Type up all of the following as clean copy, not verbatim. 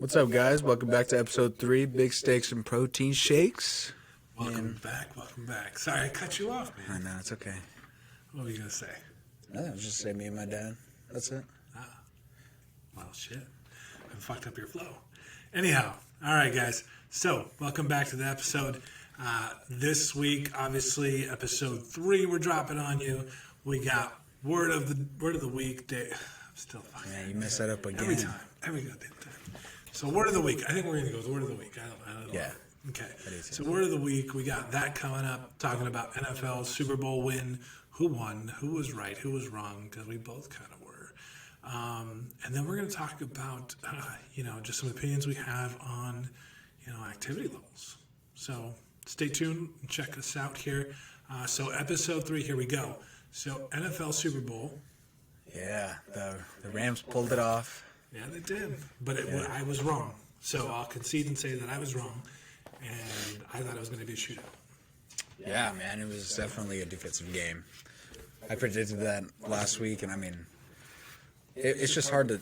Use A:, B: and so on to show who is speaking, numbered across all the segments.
A: What's up, guys? Welcome back to episode 3, Big Steaks and Protein Shakes.
B: Welcome back. Sorry, I cut you off, man.
A: I know, it's okay.
B: What were you going to say?
A: No, just say me and my dad. That's it.
B: Well, shit. I fucked up your flow. Anyhow, all right, guys. So, welcome back to the episode. This week, obviously, episode 3, we're dropping on you. We got word of the week. I'm still fucking.
A: Yeah, you mess that up again.
B: Every goddamn time. So, word of the week. I think we're going to go with word of the week. I don't know.
A: Yeah.
B: Okay. So, word of the week. We got that coming up. Talking about NFL Super Bowl win. Who won? Who was right? Who was wrong? Because we both kind of were. And then we're going to talk about, just some opinions we have on, activity levels. So stay tuned and check us out here. So episode 3, here we go. So NFL Super Bowl.
A: Yeah, the Rams pulled it off.
B: Yeah, they did. But I was wrong. So I'll concede and say that I was wrong. And I thought it was going to be a shootout.
A: Yeah, man, it was definitely a defensive game. I predicted that last week, and it's just hard to,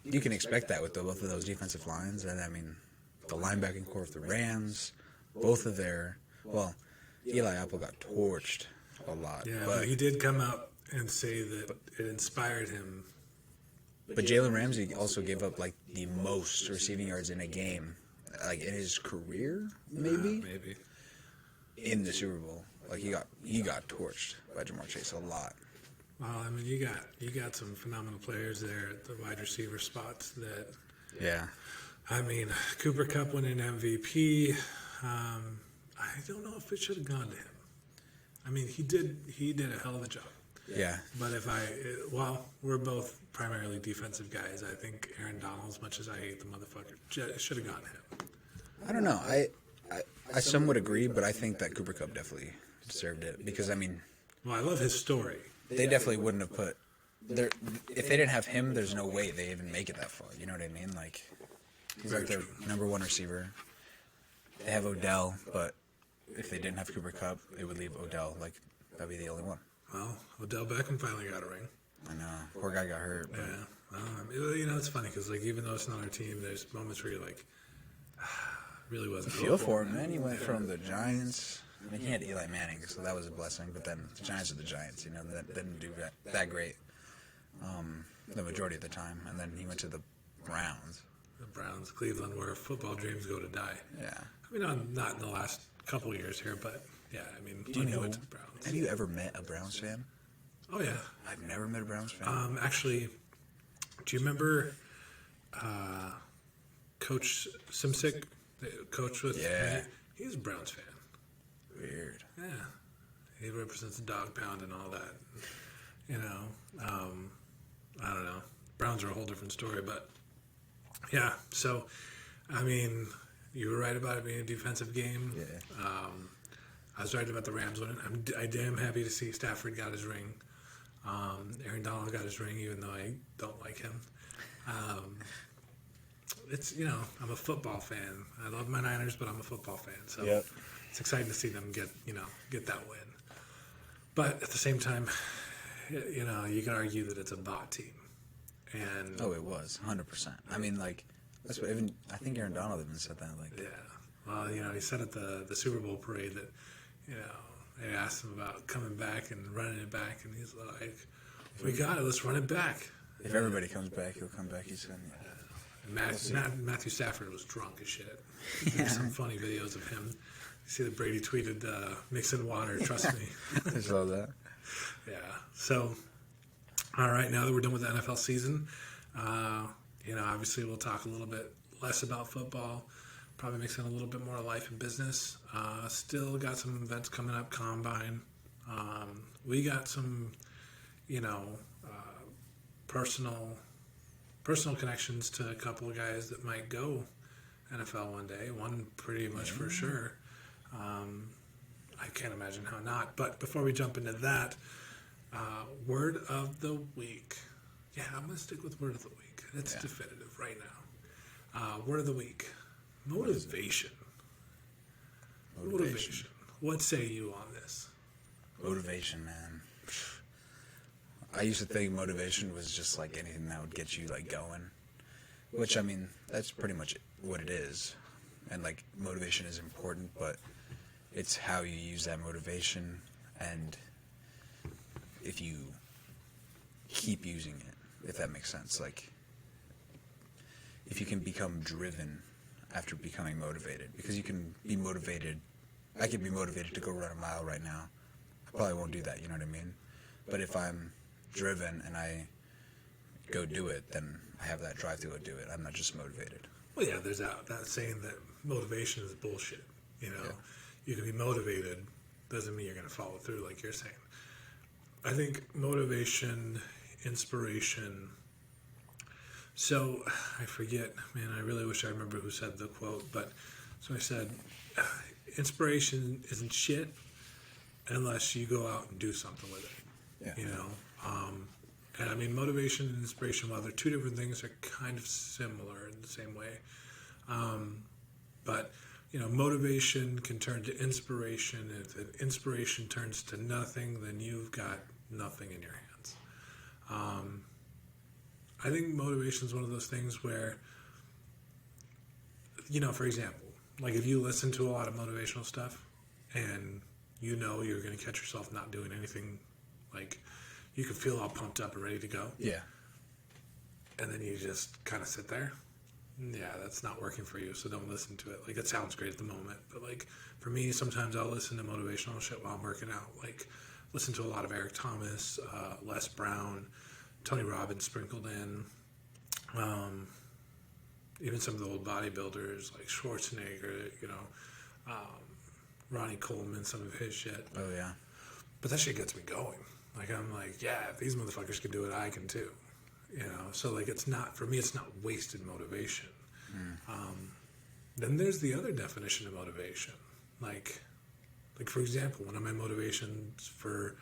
A: you can expect that with both of those defensive lines, and the linebacking core of the Rams, both of Eli Apple got torched a lot.
B: Yeah, but he did come out and say that it inspired him.
A: But Jalen Ramsey also gave up, the most receiving yards in a game, in his career, maybe?
B: Maybe.
A: In the Super Bowl. He got torched by Jamar Chase a lot.
B: Well, you got some phenomenal players there at the wide receiver spots that.
A: Yeah.
B: Cooper Kupp winning MVP. I don't know if it should have gone to him. He did a hell of a job.
A: Yeah.
B: But we're both primarily defensive guys. I think Aaron Donald, as much as I hate the motherfucker, it should have gone to him.
A: I don't know. I somewhat agree, but I think that Cooper Kupp definitely deserved it because,
B: Well, I love his story.
A: They definitely wouldn't have put. If they didn't have him, there's no way they even make it that far. You know what I mean? He's their number one receiver. They have Odell, but if they didn't have Cooper Kupp, it would leave Odell. That'd be the only one.
B: Well, Odell Beckham finally got a ring.
A: I know. Poor guy got hurt. But.
B: Yeah. Well, it's funny because, even though it's not our team, there's moments where you're like, really wasn't.
A: I feel for him, man. He went from the Giants. He had Eli Manning, so that was a blessing. But then the Giants are the Giants, that didn't do that great the majority of the time. And then he went to the Browns.
B: The Browns, Cleveland, where football dreams go to die.
A: Yeah.
B: Not in the last couple of years here, but yeah,
A: do you know?
B: Went to the Browns.
A: Have you ever met a Browns fan?
B: Oh yeah.
A: I've never met a Browns fan.
B: Actually, do you remember Coach Simsick, the coach with?
A: Yeah.
B: He's a Browns fan.
A: Weird.
B: Yeah. He represents the dog pound and all that. I don't know. Browns are a whole different story, but yeah. So, you were right about it being a defensive game.
A: Yeah.
B: I was right about the Rams winning. I'm damn happy to see Stafford got his ring. Aaron Donald got his ring, even though I don't like him. It's I'm a football fan. I love my Niners, but I'm a football fan. So
A: yep.
B: It's exciting to see them get that win. But at the same time, you can argue that it's a bot team. And
A: it was 100%. That's what I think Aaron Donald even said that.
B: Yeah. Well, he said at the Super Bowl parade that, they asked him about coming back and running it back, and he's like, "We got it. Let's run it back."
A: If everybody comes back, he'll come back. He said.
B: And Matthew Stafford was drunk as shit. There's some funny videos of him. You see that Brady tweeted, "Mixing water, trust me."
A: I saw that.
B: Yeah. So, all right. Now that we're done with the NFL season, obviously we'll talk a little bit less about football. Probably mix in a little bit more life and business. Still got some events coming up, Combine. We got some, personal connections to a couple of guys that might go NFL one day. One pretty much for sure. I can't imagine how not. But before we jump into that, word of the week. Yeah, I'm going to stick with word of the week. It's definitive right now. Word of the week. Motivation. What say you on this?
A: Motivation, man. I used to think motivation was just anything that would get you going. Which, I mean, that's pretty much what it is. And, like, motivation is important, but it's how you use that motivation and if you keep using it, if that makes sense. Like, if you can become driven after becoming motivated. Because you can be motivated. I could be motivated to go run a mile right now. I probably won't do that, you know what I mean? But if I'm driven and I go do it, then I have that drive to go do it. I'm not just motivated.
B: Well, yeah, there's that saying that motivation is bullshit. You know,
A: Yeah.
B: You can be motivated, doesn't mean you're going to follow through like you're saying. I think motivation, inspiration. So I forget, man, I really wish I remember who said the quote, but so I said, inspiration isn't shit unless you go out and do something with it.
A: Yeah.
B: You know, and I mean, motivation and inspiration, while they're two different things, are kind of similar in the same way. But, you know, motivation can turn to inspiration. If an inspiration turns to nothing, then you've got nothing in your hands. I think motivation is one of those things where, you know, for example, like if you listen to a lot of motivational stuff and you know you're going to catch yourself not doing anything, like you can feel all pumped up and ready to go.
A: Yeah.
B: And then you just kind of sit there. Yeah, that's not working for you, so don't listen to it. Like, it sounds great at the moment, but like for me, sometimes I'll listen to motivational shit while I'm working out. Like, listen to a lot of Eric Thomas, Les Brown, Tony Robbins sprinkled in, even some of the old bodybuilders like Schwarzenegger, you know, Ronnie Coleman, some of his shit.
A: Oh, yeah.
B: But that shit gets me going. Like, I'm like, yeah, if these motherfuckers can do it, I can too. You know, so like it's not, for me, it's not wasted motivation. Then there's the other definition of motivation. Like for example, one of my motivations for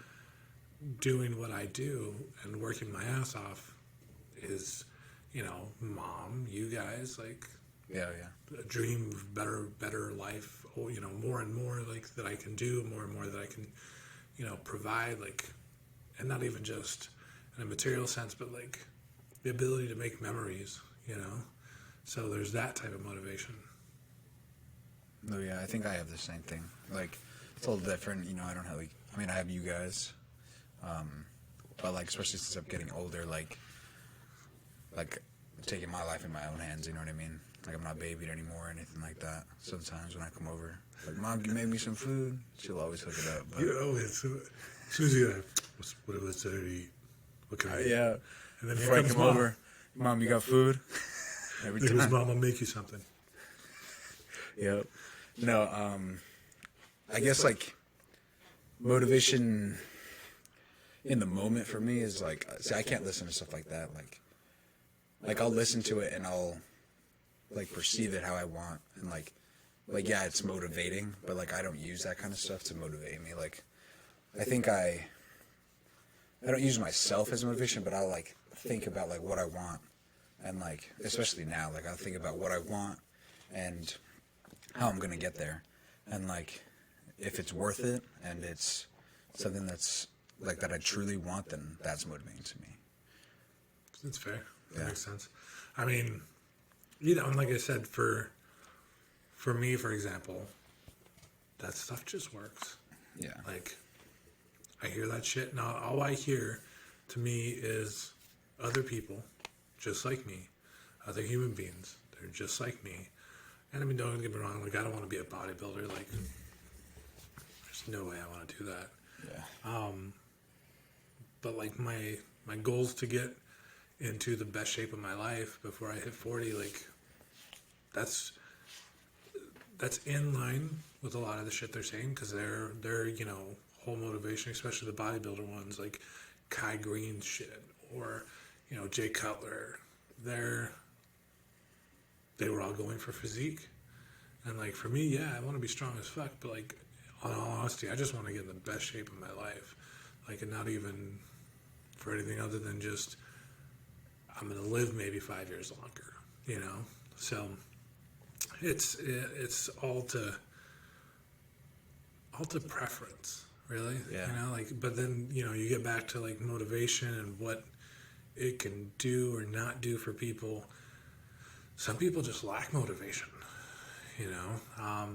B: doing what I do and working my ass off is, you know, Mom, you guys, like,
A: Yeah.
B: a dream of better life, or, you know, more and more like that I can do, more and more that I can, you know, provide, like, and not even just in a material sense, but like the ability to make memories, you know. So there's that type of motivation.
A: Oh, yeah, I think I have the same thing. Like, it's a little different, you know, I don't have, like, I mean, I have you guys, but, like, especially since I'm getting older, like, taking my life in my own hands, you know what I mean? Like, I'm not babied anymore or anything like that. Sometimes when I come over, like, Mom, you make me some food? She'll always hook it up. But,
B: You know, as soon as you like, what was there to eat? What can I eat?
A: yeah.
B: And then
A: Before
B: here
A: I
B: comes
A: come
B: Mom.
A: over, Mom, you got food? Every
B: Here comes
A: time.
B: Mom, I'll make you something.
A: Yep. No, I guess, like, motivation in the moment for me is, like, see, I can't listen to stuff like that. Like I'll listen to it and I'll, like, perceive it how I want. And, like, yeah, it's motivating, but, like, I don't use that kind of stuff to motivate me. Like, I think I don't use myself as motivation, but I'll, like, think about, like, what I want. And, like, especially now, like, I'll think about what I want and how I'm going to get there. And, like, if it's worth it and it's something that's, like, that I truly want, then that's motivating to me.
B: That's fair. That
A: Yeah.
B: makes sense. I mean, you know, and like I said, for me, for example, that stuff just works.
A: Yeah.
B: Like, I hear that shit. Now, all I hear to me is other people just like me, other human beings. They're just like me. And I mean, don't get me wrong. Like, I don't want to be a bodybuilder. Like, there's no way I want to do that.
A: Yeah.
B: But like my goals to get into the best shape of my life before I hit 40, like that's in line with a lot of the shit they're saying, because they're you know, whole motivation, especially the bodybuilder ones like Kai Green's shit, or, you know, Jay Cutler. They were all going for physique, and like for me, yeah, I want to be strong as fuck, but like, in all honesty, I just want to get in the best shape of my life, like, and not even for anything other than just I'm gonna live maybe 5 years longer, you know. So it's all to preference, really.
A: Yeah.
B: You know, like, but then, you know, you get back to like motivation and what it can do or not do for people. some people just lack motivation, you know.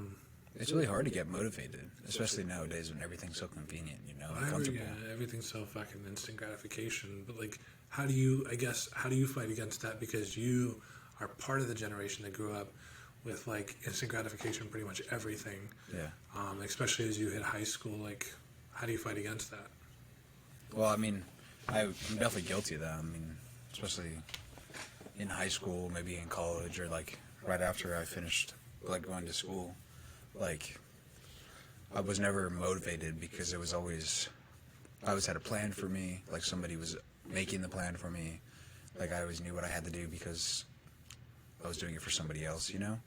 A: It's really hard to get motivated, especially nowadays when everything's so convenient, you know, and comfortable.
B: Yeah, everything's so fucking instant gratification. But like, how do you fight against that? Because you are part of the generation that grew up with like instant gratification, pretty much everything.
A: Yeah.
B: Especially as you hit high school, like, how do you fight against that?
A: Well, I mean, I'm definitely guilty of that. I mean, especially in high school, maybe in college, or like right after I finished like going to school. Like, I was never motivated because I always had a plan for me. Like, somebody was making the plan for me. Like, I always knew what I had to do because I was doing it for somebody else, you know?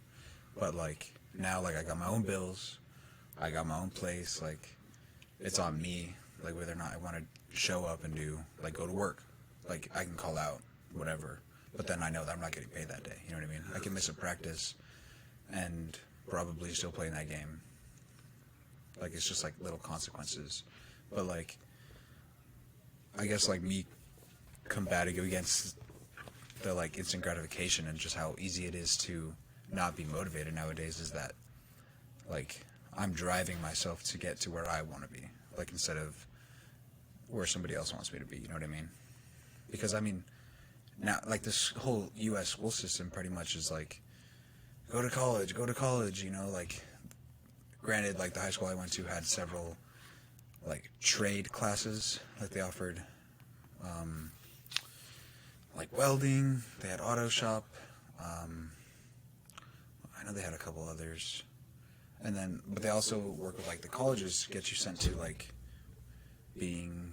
A: But, like, now, like, I got my own bills. I got my own place. Like, it's on me, like, whether or not I want to show up and go to work. Like, I can call out, whatever. But then I know that I'm not getting paid that day. You know what I mean? I can miss a practice and probably still playing that game. Like, it's just like little consequences. But like, I guess like me combating against the like instant gratification and just how easy it is to not be motivated nowadays is that like I'm driving myself to get to where I want to be, like instead of where somebody else wants me to be. You know what I mean? Because I mean, now like this whole U.S. school system pretty much is like, go to college, you know, like, granted, like, the high school I went to had several, like, trade classes, like, they offered, like, welding, they had auto shop, I know they had a couple others, and then, but they also work with, like, the colleges to get you sent to, like, being,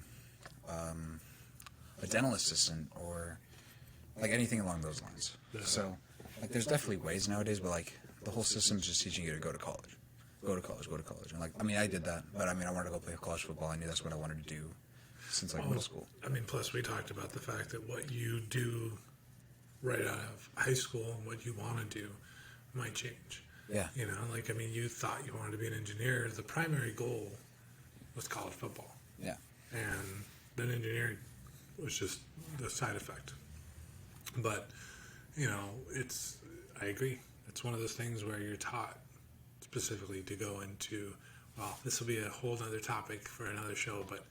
A: a dental assistant, or, like, anything along those lines, so... Like, there's definitely ways nowadays, but, like, the whole system's just teaching you to go to college. Go to college. And, like, I mean, I did that, but, I mean, I wanted to go play college football. I knew that's what I wanted to do since, like, middle school.
B: I mean, plus we talked about the fact that what you do right out of high school and what you want to do might change.
A: Yeah.
B: You know, like, I mean, you thought you wanted to be an engineer. The primary goal was college football.
A: Yeah.
B: And then engineering was just the side effect. But... you know, I agree. It's one of those things where you're taught specifically to go into, well, this will be a whole other topic for another show, but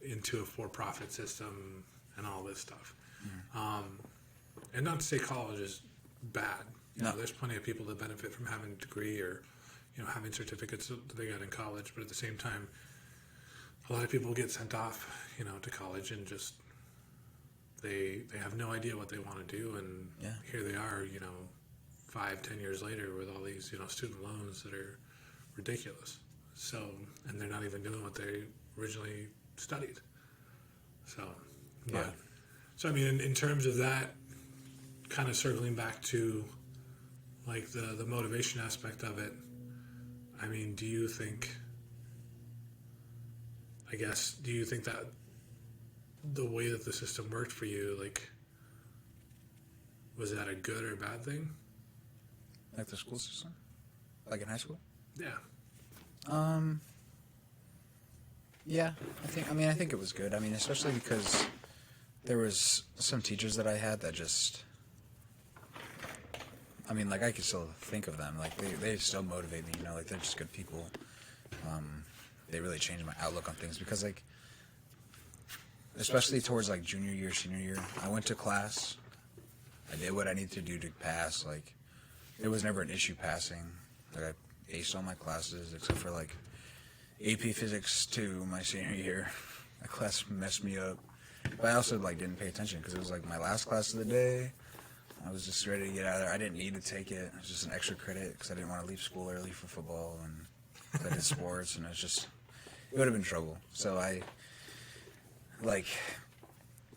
B: into a for-profit system and all this stuff. And not to say college is bad. You know, there's plenty of people that benefit from having a degree or, you know, having certificates that they got in college, but at the same time, a lot of people get sent off, you know, to college and just... They have no idea what they want to do, and here they are, you know, 5-10 years later with all these, you know, student loans that are ridiculous. So, and they're not even doing what they originally studied. So, but, so I mean, in terms of that, kind of circling back to like the motivation aspect of it, I mean, do you think that the way that the system worked for you, like, was that a good or a bad thing?
A: Like the school system? Like in high school?
B: Yeah.
A: Yeah, I think it was good. I mean, especially because there was some teachers that I had that just, I mean, like, I could still think of them. Like, they still motivate me, you know, like, they're just good people. They really changed my outlook on things because, like, especially towards, like, junior year, senior year, I went to class. I did what I needed to do to pass. Like, it was never an issue passing. Like, I aced all my classes except for, like, AP Physics 2 my senior year. That class messed me up. But I also, like, didn't pay attention because it was, like, my last class of the day. I was just ready to get out of there. I didn't need to take it. It was just an extra credit because I didn't want to leave school early for football, and I did sports, and it was just, it would have been trouble. So I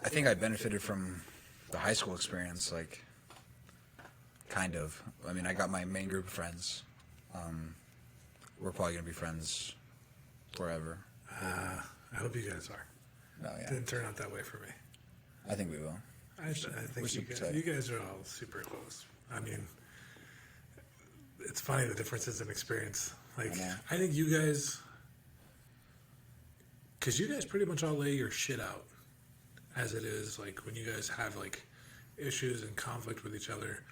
A: think I benefited from the high school experience, like, kind of. I mean, I got my main group of friends. We're probably going to be friends forever.
B: I hope you guys are.
A: No, yeah.
B: Didn't turn out that way for me.
A: I think we will.
B: I think you guys are all super close. I mean, it's funny the differences in experience. Like, I think you guys, because you guys pretty much all lay your shit out as it is. Like, when you guys have, like, issues and conflict with each other,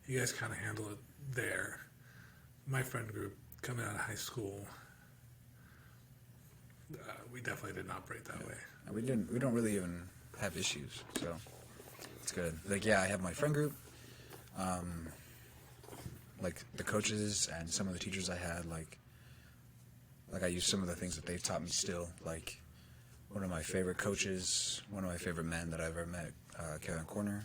B: you guys kind of handle it there. My friend group coming out of high school, we definitely didn't operate that way.
A: We don't really even have issues, so it's good. Like, I have my friend group, like the coaches and some of the teachers I had, like I use some of the things that they've taught me still. Like, one of my favorite coaches, one of my favorite men that I've ever met, Kevin Corner.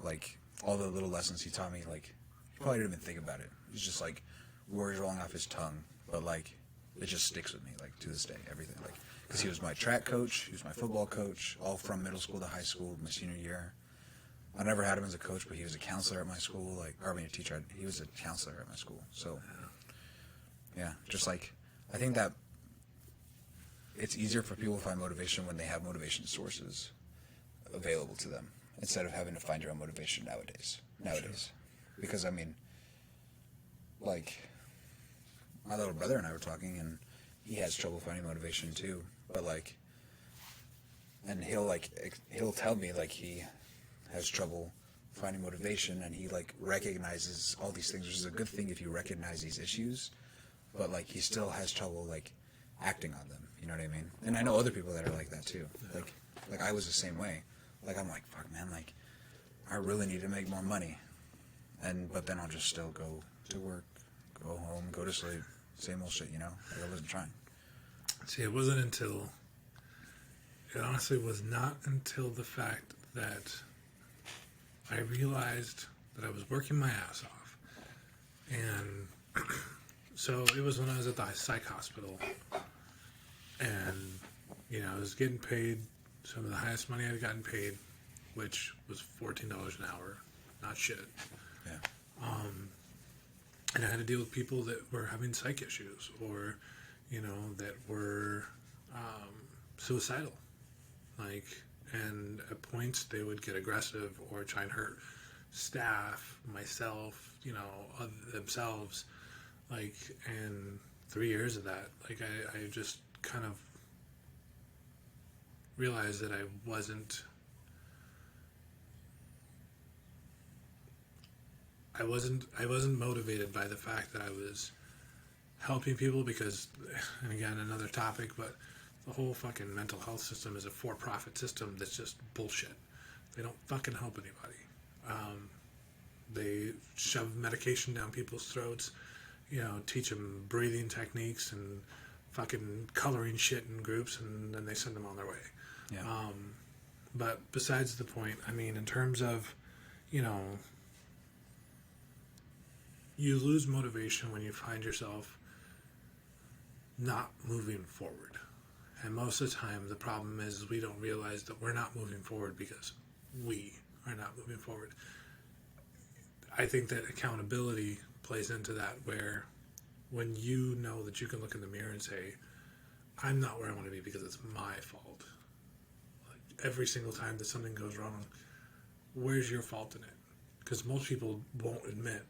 A: Like, all the little lessons he taught me, like, he probably didn't even think about it. It's just like words rolling off his tongue, but like it just sticks with me, like, to this day, everything. Like, because he was my track coach, he was my football coach, all from middle school to high school, my senior year. I never had him as a coach, but he was a counselor at my school, a teacher. He was a counselor at my school. So, yeah, just like, I think that it's easier for people to find motivation when they have motivation sources available to them, instead of having to find your own motivation nowadays. Because, I mean, like, my little brother and I were talking, and he has trouble finding motivation too, but like, and he'll tell me, like, he has trouble finding motivation, and he, like, recognizes all these things, which is a good thing if you recognize these issues, but, like, he still has trouble, like, acting on them, you know what I mean? And I know other people that are like that too. Like I was the same way. Like, I'm like, fuck, man, like, I really need to make more money, but then I'll just still go to work, go home, go to sleep, same old shit, you know? Like, I wasn't trying.
B: See, it honestly was not until the fact that I realized that I was working my ass off. And so it was when I was at the psych hospital, and, I was getting paid some of the highest money I'd gotten paid, which was $14 an hour. Not shit.
A: Yeah.
B: And I had to deal with people that were having psych issues, or, that were suicidal. Like, and at points they would get aggressive or try and hurt staff, myself, themselves. Like, and 3 years of that, like, I just kind of realized that I wasn't motivated by the fact that I was helping people, because, and again, another topic, but the whole fucking mental health system is a for-profit system that's just bullshit. They don't fucking help anybody. They shove medication down people's throats, teach them breathing techniques and fucking coloring shit in groups, and then they send them on their way.
A: Yeah.
B: But besides the point, I mean, in terms of, you lose motivation when you find yourself not moving forward. And most of the time, the problem is we don't realize that we're not moving forward because we are not moving forward. I think that accountability plays into that, where when you know that you can look in the mirror and say, I'm not where I want to be because it's my fault. Like, every single time that something goes wrong, where's your fault in it? Because most people won't admit,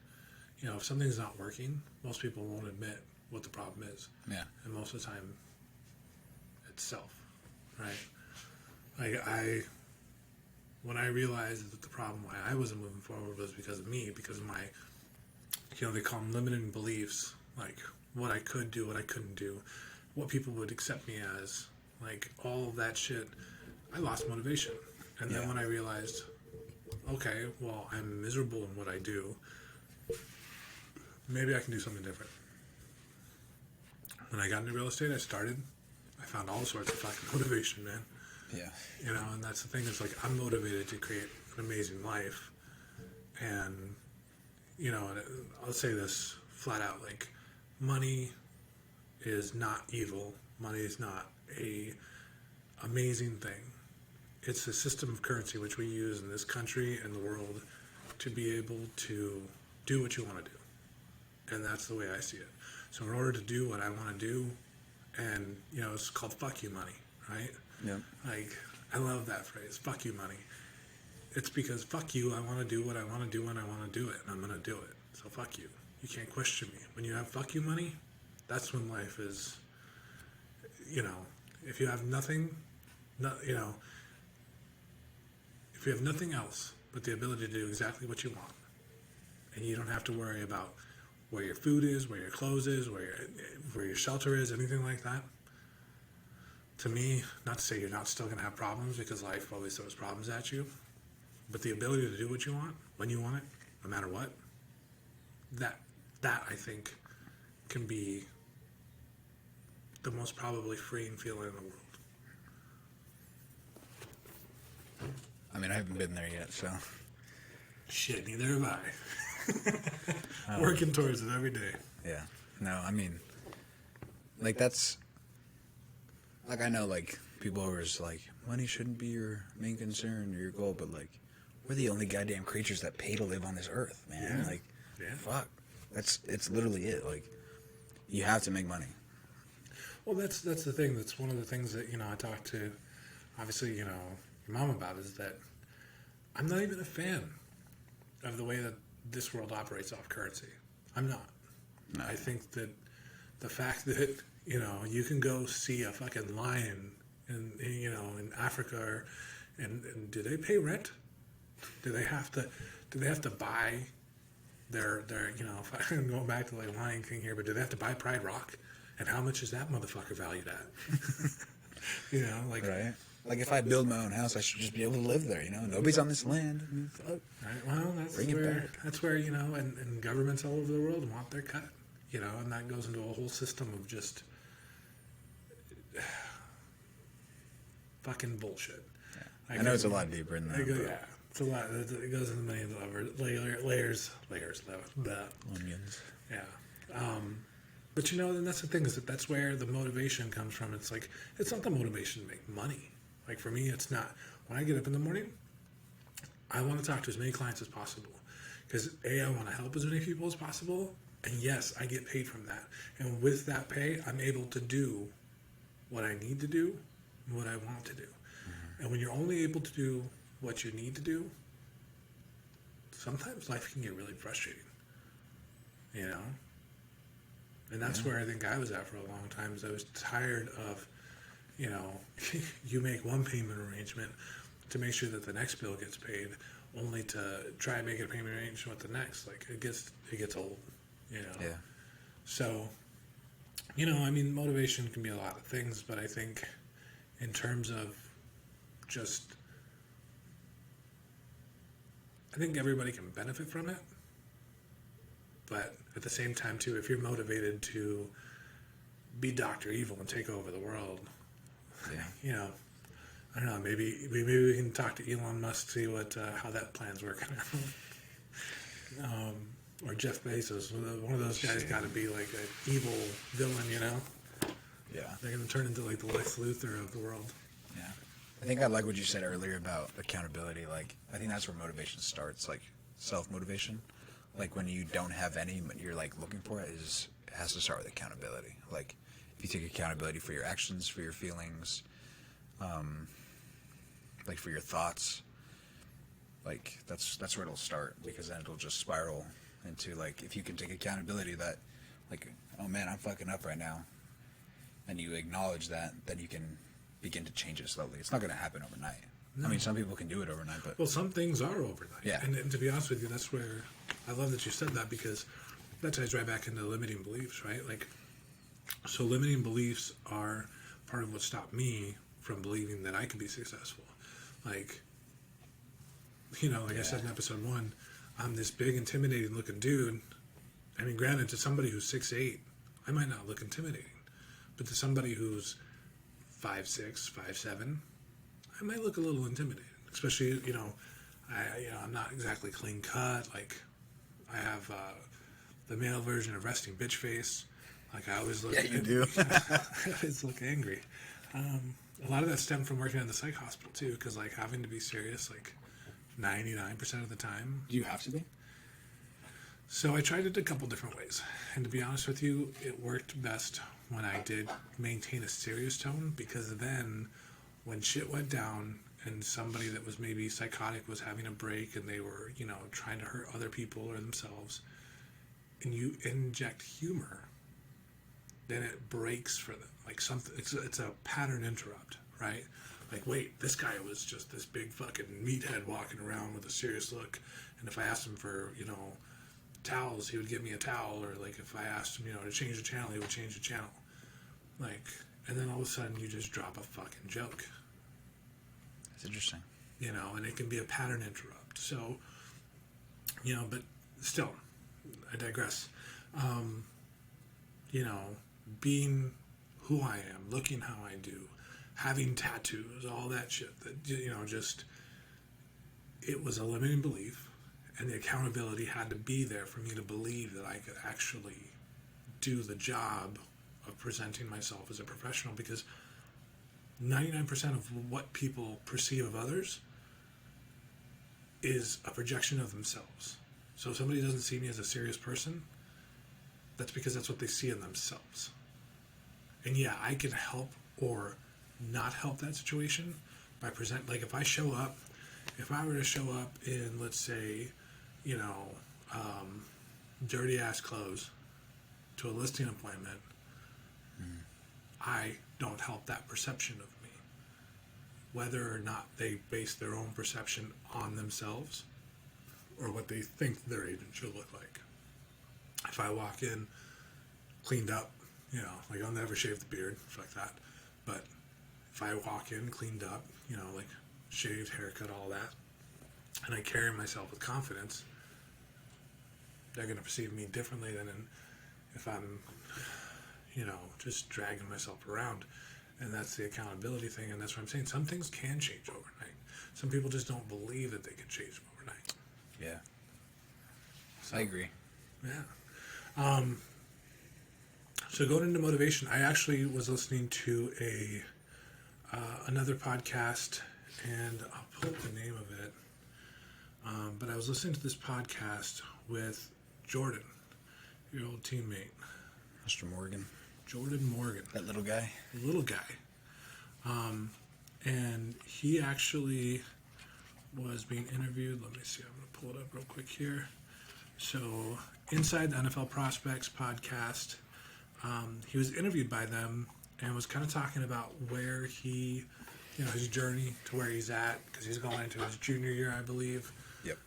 B: if something's not working, most people won't admit what the problem is.
A: Yeah.
B: And most of the time, it's self, right? When I realized that the problem why I wasn't moving forward was because of me, because of my, they call them limiting beliefs, like what I could do, what I couldn't do, what people would accept me as, like all of that shit, I lost motivation. And then when I realized, okay, well, I'm miserable in what I do, maybe I can do something different. When I got into real estate, I found all sorts of fucking motivation, man.
A: Yeah.
B: And that's the thing, is like, I'm motivated to create an amazing life. And, and I'll say this flat out, like, money is not evil. Money is not a amazing thing. It's a system of currency which we use in this country and the world to be able to do what you want to do. And that's the way I see it. So in order to do what I want to do, and, it's called fuck you money, right?
A: Yeah.
B: Like, I love that phrase, fuck you money. It's because fuck you, I want to do what I want to do when I want to do it, and I'm going to do it. So fuck you. You can't question me. When you have fuck you money, that's when life is, if you have nothing, if if you have nothing else but the ability to do exactly what you want, and you don't have to worry about where your food is, where your clothes is, where your shelter is, anything like that. To me, not to say you're not still going to have problems, because life always throws problems at you, but the ability to do what you want, when you want it, no matter what, that I think can be the most probably freeing feeling in the world.
A: I mean, I haven't been there yet, so.
B: Shit, neither have I. Working towards it every day.
A: Yeah. No, I mean, like, that's, like, I know, like, people are just like, money shouldn't be your main concern or your goal, but, like, we're the only goddamn creatures that pay to live on this earth, man.
B: Yeah.
A: Like,
B: Yeah.
A: fuck. It's literally it. Like, you have to make money.
B: Well, that's the thing. That's one of the things that, I talked to, obviously, your mom about, is that I'm not even a fan of the way that this world operates off currency. I'm not.
A: No.
B: I think that the fact that, you can go see a fucking lion in Africa, and do they pay rent? Do they have to buy their if I'm going back to like Lion King here, but do they have to buy Pride Rock? And how much is that motherfucker valued at?
A: Right. Like, if I build my own house, I should just be able to live there, Nobody's on this land. I mean, fuck.
B: Right. Well,
A: Bring it back.
B: that's where and governments all over the world want their cut, and that goes into a whole system of just fucking bullshit.
A: I know it's a lot deeper than that.
B: Yeah, it's a lot. It goes into millions of layers.
A: Onions.
B: Yeah. But then that's the thing, is that's where the motivation comes from. It's like, it's not the motivation to make money. Like, for me, it's not. When I get up in the morning, I want to talk to as many clients as possible, because I want to help as many people as possible, and yes, I get paid from that. And with that pay, I'm able to do what I need to do and what I want to do. Mm-hmm. And when you're only able to do what you need to do, sometimes life can get really frustrating, And that's where I think I was at for a long time, is I was tired of, you make one payment arrangement to make sure that the next bill gets paid, only to try and make a payment arrangement with the next. Like, it gets old,
A: Yeah.
B: So, motivation can be a lot of things, but I think in terms of just, I think everybody can benefit from it. But at the same time, too, if you're motivated to be Dr. Evil and take over the world,
A: Yeah.
B: I don't know, maybe we can talk to Elon Musk, see how that plan's working out. Or Jeff Bezos. One of those guys got to be like an evil villain,
A: Yeah.
B: They're going to turn into like the Lex Luthor of the world.
A: Yeah. I think I like what you said earlier about accountability. Like, I think that's where motivation starts, like self-motivation. Like, when you don't have any, but you're like looking for it, it has to start with accountability. Like, if you take accountability for your actions, for your feelings, like for your thoughts, like that's where it'll start, because then it'll just spiral into, like, if you can take accountability that, like, oh man, I'm fucking up right now, and you acknowledge that, then you can begin to change it slowly. It's not going to happen overnight. No. I mean, some people can do it overnight, but...
B: Well, some things are overnight.
A: Yeah.
B: And to be honest with you, that's where... I love that you said that, because that ties right back into limiting beliefs, right? Like, so limiting beliefs are part of what stopped me from believing that I could be successful. Like, I said in episode 1, I'm this big, intimidating looking dude. I mean, granted, to somebody who's 6'8", I might not look intimidating. But to somebody who's 5'6", 5'7", I might look a little intimidating, especially, I'm not exactly clean cut. Like, I have the male version of resting bitch face. Like, I always look...
A: Yeah, you do.
B: I always look angry. A lot of that stemmed from working at the psych hospital, too, because, like, having to be serious, like, 99% of the time.
A: Do you have to be?
B: So I tried it a couple different ways. And to be honest with you, it worked best when I did maintain a serious tone, because then when shit went down and somebody that was maybe psychotic was having a break and they were, trying to hurt other people or themselves, and you inject humor, then it breaks for them. Like, something, it's a pattern interrupt, right? Like, wait, this guy was just this big fucking meathead walking around with a serious look. And if I asked him for, towels, he would give me a towel. Or, like, if I asked him, to change the channel, he would change the channel. Like, and then all of a sudden you just drop a fucking joke.
A: It's interesting.
B: And it can be a pattern interrupt. So, but still, I digress. Being who I am, looking how I do, having tattoos, all that shit, that, just, it was a limiting belief, and the accountability had to be there for me to believe that I could actually do the job of presenting myself as a professional, because 99% of what people perceive of others is a projection of themselves. So if somebody doesn't see me as a serious person, that's because that's what they see in themselves. And yeah, I can help or not help that situation by like if I were to show up in, let's say, dirty ass clothes to a listing appointment, I don't help that perception of me. Whether or not they base their own perception on themselves or what they think their agent should look like. If I walk in cleaned up, like I'll never shave the beard, fuck that. But if I walk in cleaned up, like shaved, haircut, all that, and I carry myself with confidence, they're going to perceive me differently than if I'm, just dragging myself around. And that's the accountability thing, and that's what I'm saying. Some things can change overnight. Some people just don't believe that they can change them overnight.
A: Yeah.
B: So,
A: I agree.
B: Yeah. So going into motivation, I actually was listening to another podcast, and I'll pull up the name of it. But I was listening to this podcast with Jordan, your old teammate.
A: Mr. Morgan.
B: Jordan Morgan.
A: That little guy?
B: The little guy. And he actually was being interviewed. Let me see. I'm going to pull it up real quick here. So, inside the NFL Prospects podcast, he was interviewed by them and was kind of talking about where he, his journey to where he's at, because he's going into his junior year, I believe.
A: Yep.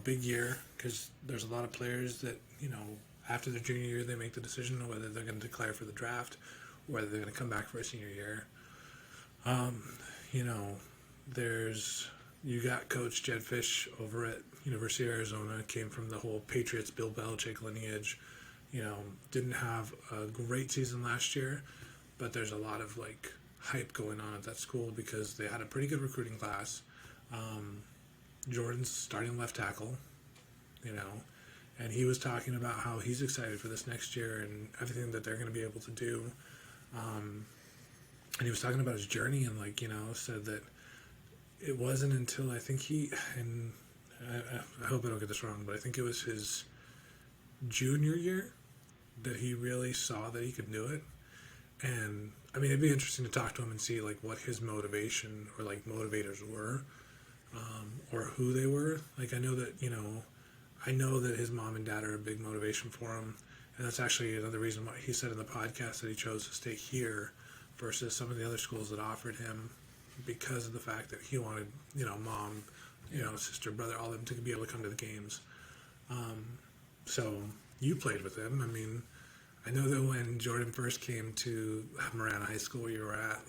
B: Big year, because there's a lot of players that, after their junior year, they make the decision on whether they're going to declare for the draft, or whether they're going to come back for a senior year. You got Coach Jed Fish over at University of Arizona, came from the whole Patriots, Bill Belichick lineage. Didn't have a great season last year, but there's a lot of hype going on at that school because they had a pretty good recruiting class. Jordan's starting left tackle, and he was talking about how he's excited for this next year and everything that they're going to be able to do. And he was talking about his journey and said that it wasn't until I think I hope I don't get this wrong, but I think it was his junior year that he really saw that he could do it. And I mean, it'd be interesting to talk to him and see what his motivation or motivators were, or who they were. I know that his mom and dad are a big motivation for him, and that's actually another reason why he said in the podcast that he chose to stay here versus some of the other schools that offered him, because of the fact that he wanted, mom, sister, brother, all of them to be able to come to the games. So you played with him. I mean, I know that when Jordan first came to Marana High School where you were at,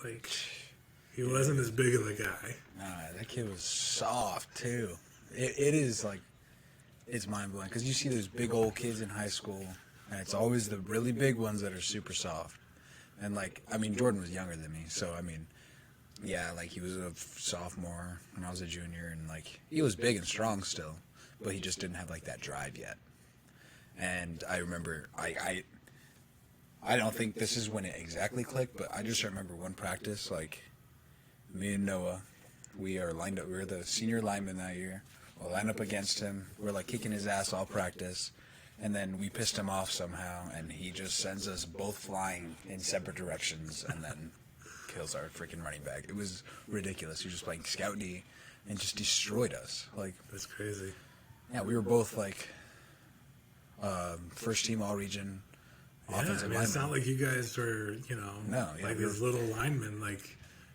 B: he wasn't as big of a guy.
A: Nah, that kid was soft, too. It is, it's mind-blowing, because you see those big old kids in high school, and it's always the really big ones that are super soft. And, Jordan was younger than me, so, he was a sophomore when I was a junior, and, he was big and strong still, but he just didn't have, that drive yet. And I remember, I don't think this is when it exactly clicked, but I just remember one practice, me and Noah, we are lined up, we were the senior linemen that year, we'll line up against him, we're, kicking his ass all practice, and then we pissed him off somehow, and he just sends us both flying in separate directions, and then kills our freaking running back. It was ridiculous. He was just playing Scout D and just destroyed us.
B: That's crazy.
A: Yeah, we were both first team all region offensive linemen.
B: It's not like you guys were,
A: No, yeah,
B: these little linemen.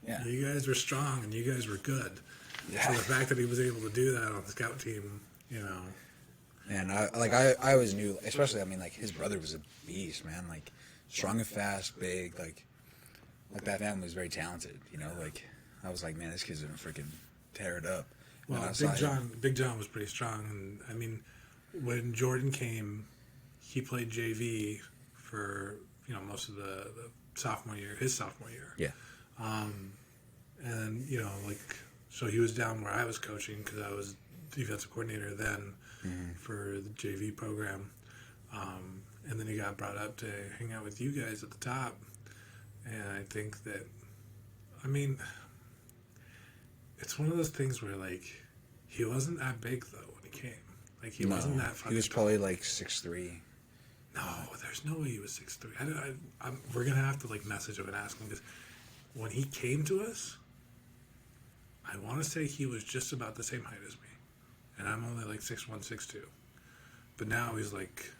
A: Yeah.
B: You guys were strong and you guys were good.
A: Yeah.
B: So the fact that he was able to do that on the scout team, you know.
A: And I always knew, especially, I mean, like, his brother was a beast, man. Like, strong and fast, big, like that family was very talented, you know. Like, I was like, man, this kid's gonna freaking tear it up.
B: Well, Big John was pretty strong, and I mean, when Jordan came, he played JV for most of the sophomore year, his sophomore year.
A: Yeah.
B: And so he was down where I was coaching because I was defensive coordinator then for the JV program, and then he got brought up to hang out with you guys at the top, and I think that, I mean, it's one of those things where, like, he wasn't that big, though, when he came. Like, he wasn't that fucking
A: He was probably, like, 6'3".
B: No, there's no way he was 6'3". We're going to have to, like, message him and ask him, because when he came to us, I want to say he was just about the same height as me. And I'm only, like, 6'1", 6'2". But now he's, like,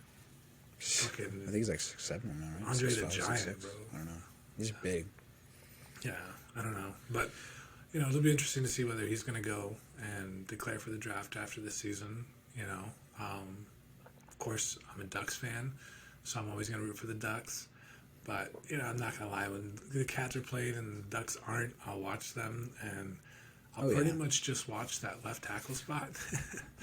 B: fucking...
A: I think he's, like, 6'7" now, right?
B: Andre
A: 6'5",
B: the Giant,
A: 6'6".
B: bro.
A: I don't know. He's big.
B: Yeah, I don't know. But, it'll be interesting to see whether he's going to go and declare for the draft after this season, Of course, I'm a Ducks fan, so I'm always going to root for the Ducks. But, I'm not going to lie. When the Cats are playing and the Ducks aren't, I'll watch them, and I'll pretty much just watch that left tackle spot.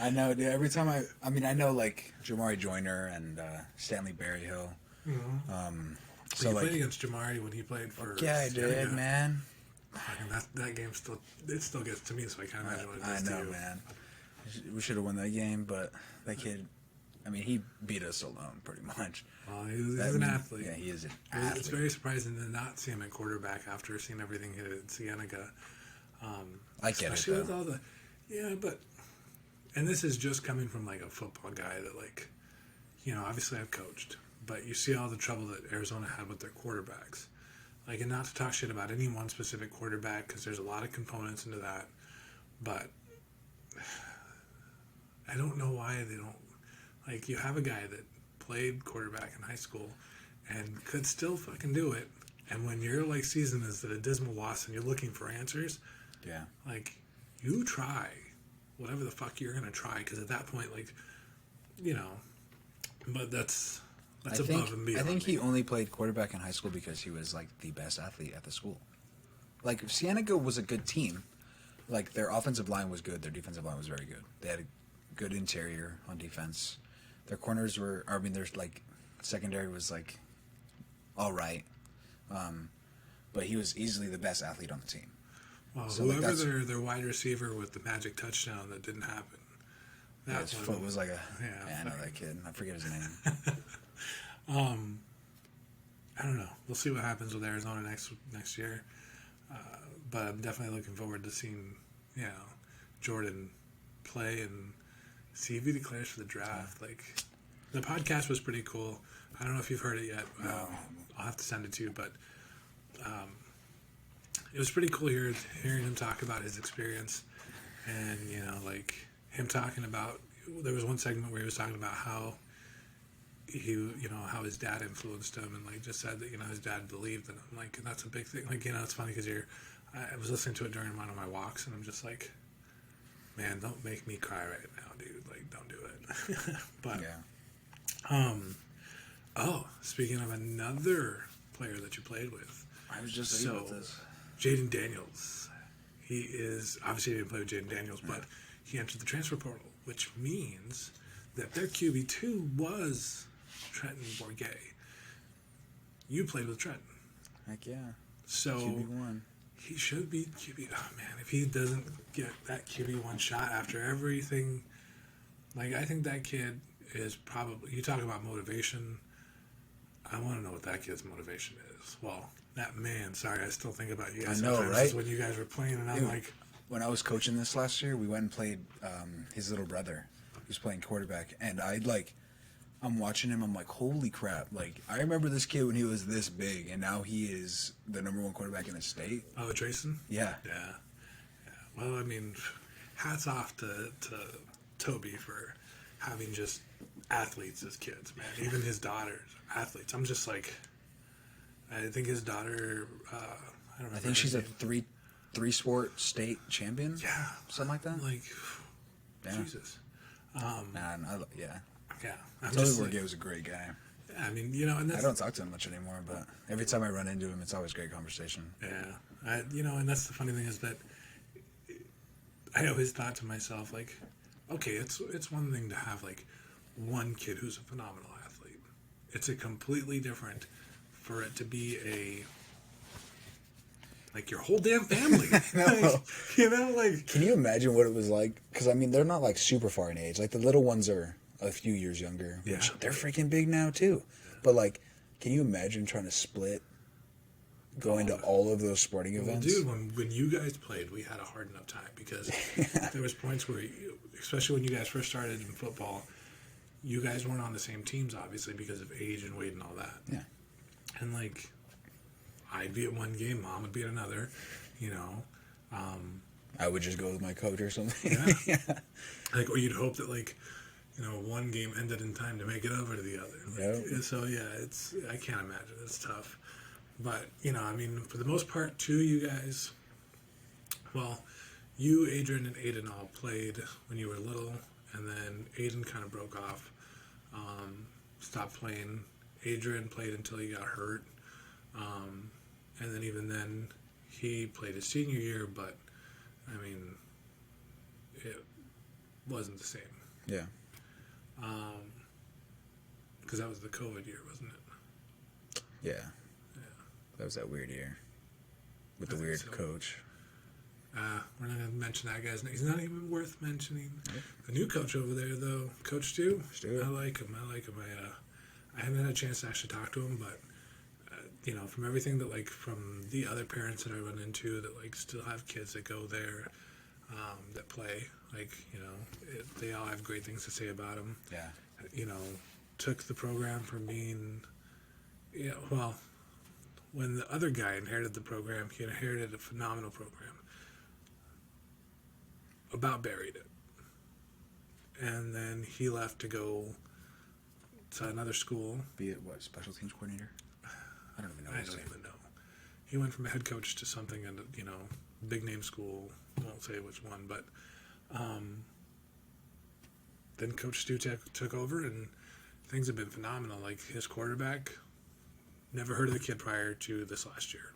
A: I know, dude. Every time I know, like, Jamari Joyner and Stanley Berryhill.
B: Mm-hmm.
A: So,
B: you
A: like,
B: played against Jamari when he played for...
A: Yeah, I did, man.
B: That game still gets to me, so I can't imagine what it does to you.
A: I know, man. We should have won that game, but that kid, I mean, he beat us alone, pretty much.
B: Well, he's an athlete.
A: Yeah, he is an athlete.
B: It's very surprising to not see him at quarterback after seeing everything he did at Cienega.
A: I get it,
B: especially with
A: though.
B: all the... Yeah, but... And this is just coming from, like, a football guy that, like... obviously I've coached, but you see all the trouble that Arizona had with their quarterbacks. Like, and not to talk shit about any one specific quarterback, because there's a lot of components into that, but I don't know why they don't... Like, you have a guy that played quarterback in high school and could still fucking do it, and when your, like, season is a dismal loss and you're looking for answers,
A: yeah,
B: like, you try whatever the fuck you're gonna try, because at that point, like, but that's above and beyond.
A: I think he only played quarterback in high school because he was, like, the best athlete at the school. Like, Cienega was a good team. Like, their offensive line was good. Their defensive line was very good. They had a good interior on defense. Their corners were... I mean, there's, like... Secondary was, like, all right. But he was easily the best athlete on the team.
B: Well,
A: So,
B: whoever
A: like,
B: their wide receiver with the magic touchdown that didn't happen.
A: Yeah, his foot was like a...
B: Yeah,
A: I know that kid. I forget his name.
B: I don't know. We'll see what happens with Arizona next year. But I'm definitely looking forward to seeing, Jordan play and see if he declares for the draft. Like, the podcast was pretty cool. I don't know if you've heard it yet. I'll have to send it to you, but it was pretty cool hearing him talk about his experience, and like him talking about. There was one segment where he was talking about how how his dad influenced him, and like just said that his dad believed in him. Like, and that's a big thing. Like, it's funny because I was listening to it during one of my walks, and I'm just like, man, don't make me cry right now, dude. Like, don't do it. But speaking of another player that you played with,
A: I was just thinking about this.
B: Jaden Daniels. He is obviously he didn't play with Jaden Daniels, but he entered the transfer portal, which means that their QB2 was Trenton Bourguet. You played with Trenton.
A: Heck yeah.
B: So
A: QB1.
B: he should be QB. Oh man, if he doesn't get that QB1 shot after everything, like, I think that kid is probably. You talk about motivation. I want to know what that kid's motivation is. Well, that man. Sorry, I still think about you guys.
A: I know,
B: sometimes
A: right?
B: When you guys were playing, and I'm
A: Dude,
B: like,
A: when I was coaching this last year, we went and played his little brother. He was playing quarterback, and I'm watching him. I'm like, holy crap! Like, I remember this kid when he was this big, and now he is the #1 quarterback in the state.
B: oh, Drayson.
A: Yeah.
B: Yeah. Well, I mean, hats off to Toby for having just athletes as kids, man. Even his daughters, athletes. I'm just like, I think his daughter I don't remember.
A: I think she's
B: her
A: a
B: name.
A: three sport state champion.
B: Yeah,
A: something like that.
B: like
A: Yeah.
B: Jesus.
A: Man, yeah.
B: Yeah, I'm
A: Tony
B: just
A: Bourguet
B: like,
A: was a great guy.
B: I mean, you know, and
A: I
B: that's
A: don't talk to him much anymore, but every time I run into him, it's always great conversation.
B: yeah, you know, and that's the funny thing is that I always thought to myself like, okay, it's one thing to have like one kid who's a phenomenal athlete. It's a completely different for it to be a like your whole damn family. Like, you know, like
A: Can you imagine what it was like? Because I mean, they're not like super far in age. Like the little ones are a few years younger, which
B: Yeah.
A: they're freaking big now too. But like, can you imagine trying to split going to all of those sporting
B: well,
A: events?
B: dude, when you guys played, we had a hard enough time because there was points where, especially when you guys first started in football, you guys weren't on the same teams, obviously, because of age and weight and all that.
A: Yeah.
B: And like, I'd be at one game, Mom would be at another, you know.
A: I would just go with my coach or something.
B: Yeah. Like, or you'd hope that like, you know, one game ended in time to make it over to the other. Like,
A: Yep.
B: So yeah, I can't imagine. It's tough. But, you know, I mean, for the most part, too, you guys, well, you, Adrian, and Aiden all played when you were little, and then Aiden kind of broke off, stopped playing. Adrian played until he got hurt, and then even then, he played his senior year, but, I mean, it wasn't the same.
A: Yeah.
B: Because that was the COVID year, wasn't it?
A: Yeah. That was that weird year with
B: I
A: the
B: think
A: weird
B: so.
A: coach.
B: We're not going to mention that guy's name. He's not even worth mentioning. The new coach over there, though, Coach Stu,
A: Stu.
B: I like him. I haven't had a chance to actually talk to him, but, you know, from everything that, like, from the other parents that I run into that, like, still have kids that go there, that play, like, you know, they all have great things to say about him.
A: Yeah.
B: You know, took the program from being, you know, well, when the other guy inherited the program, he inherited a phenomenal program. About buried it. And then he left to go to another school.
A: Be it what, special teams coordinator? I don't even know.
B: I don't even know. He went from a head coach to something in, you know, big name school. Won't say which one, but then Coach Stu took over, and things have been phenomenal. Like his quarterback, never heard of the kid prior to this last year.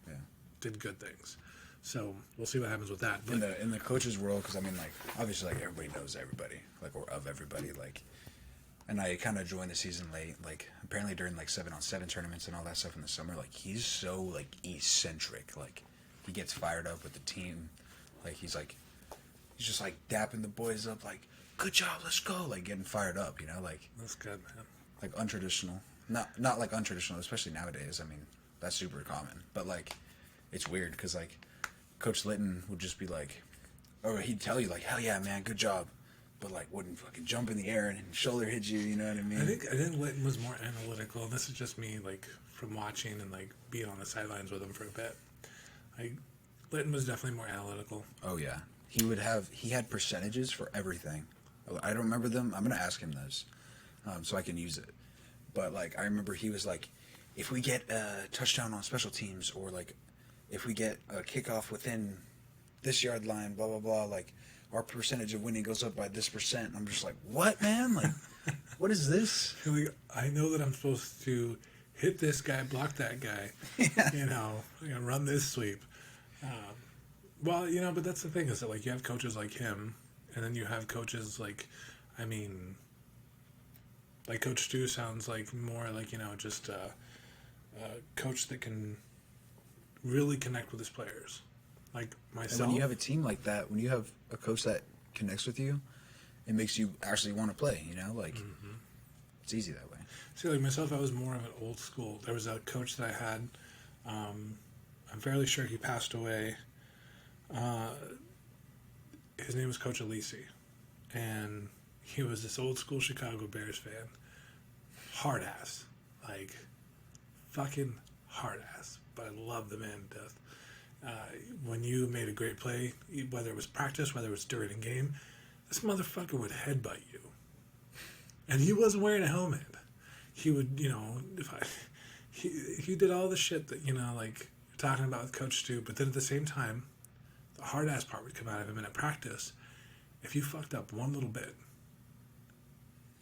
A: Yeah.
B: Did good things. So we'll see what happens with that. But
A: In the coaches world, because I mean, like obviously, like everybody knows everybody, like or of everybody, like. And I kind of joined the season late, like apparently during like 7-on-7 tournaments and all that stuff in the summer. Like he's so like eccentric, like he gets fired up with the team, like he's just like dapping the boys up, like good job, let's go, like getting fired up, you know, like
B: that's good, man.
A: like untraditional, not like untraditional, especially nowadays. I mean that's super common, but like it's weird because like Coach Litton would just be like, or he'd tell you like, hell yeah, man, good job. But like wouldn't fucking jump in the air and shoulder hit you, you know what I mean?
B: I think Litton was more analytical. This is just me, like from watching and like being on the sidelines with him for a bit. Like Litton was definitely more analytical.
A: Oh yeah, he had percentages for everything. I don't remember them. I'm gonna ask him those, so I can use it. But like I remember he was like, if we get a touchdown on special teams, or like if we get a kickoff within this yard line, blah blah blah, like. Our percentage of winning goes up by this %. I'm just like, what, man? Like, what is this?
B: Like, I know that I'm supposed to hit this guy, block that guy.
A: Yeah.
B: You know, I'm gonna run this sweep. Well, you know, but that's the thing is that like you have coaches like him, and then you have coaches like, I mean, like Coach Stu sounds like more like, you know, just a coach that can really connect with his players. Like myself.
A: And when you have a team like that, when you have a coach that connects with you, it makes you actually want to play, you know? Like, it's easy that way.
B: See, like myself, I was more of an old school. There was a coach that I had. I'm fairly sure he passed away. His name was Coach Alisi. And he was this old school Chicago Bears fan. Hard ass. Like, fucking hard ass. But I love the man to death. When you made a great play, whether it was practice, whether it was during a game, this motherfucker would headbutt you. And he wasn't wearing a helmet. He would, you know, he did all the shit that, you know, like, talking about with Coach Stu, but then at the same time, the hard ass part would come out of him in a practice. If you fucked up one little bit,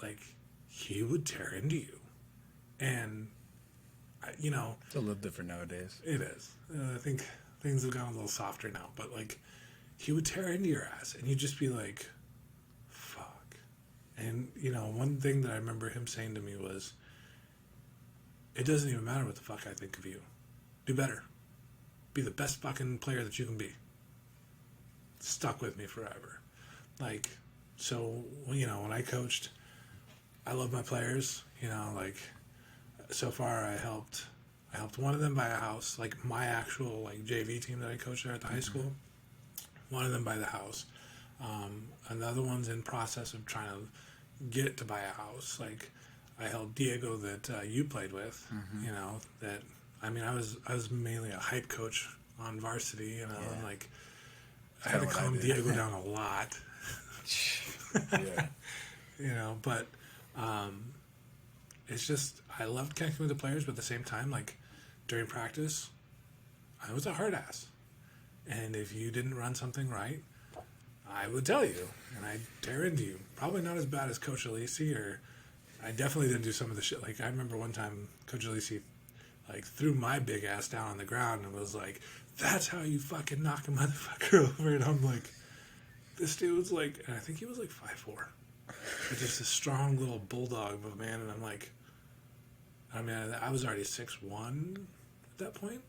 B: like, he would tear into you. And, you know.
A: It's a little different nowadays.
B: It is. I think things have gotten a little softer now, but, like, he would tear into your ass, and you'd just be like, fuck. And, you know, one thing that I remember him saying to me was, it doesn't even matter what the fuck I think of you. Do better. Be the best fucking player that you can be. Stuck with me forever. Like, so, you know, when I coached, I love my players, you know, like, so far I helped one of them buy a house, like my actual, like, JV team that I coached there at the high school, one of them buy the house. Another one's in process of trying to get to buy a house. Like, I helped Diego that you played with, you know, that, I mean, I was mainly a hype coach on varsity, you know, and, like, I had to calm Diego down a lot.
A: Yeah.
B: You know, but it's just, I loved connecting with the players, but at the same time, like, during practice, I was a hard ass. And if you didn't run something right, I would tell you, and I'd tear into you. Probably not as bad as Coach Alisi, or I definitely didn't do some of the shit. Like, I remember one time Coach Alisi, like, threw my big ass down on the ground and was like, that's how you fucking knock a motherfucker over. And I'm like, this dude's like, and I think he was like 5'4", but just a strong little bulldog of a man. And I'm like, I mean, I was already 6'1" at that point,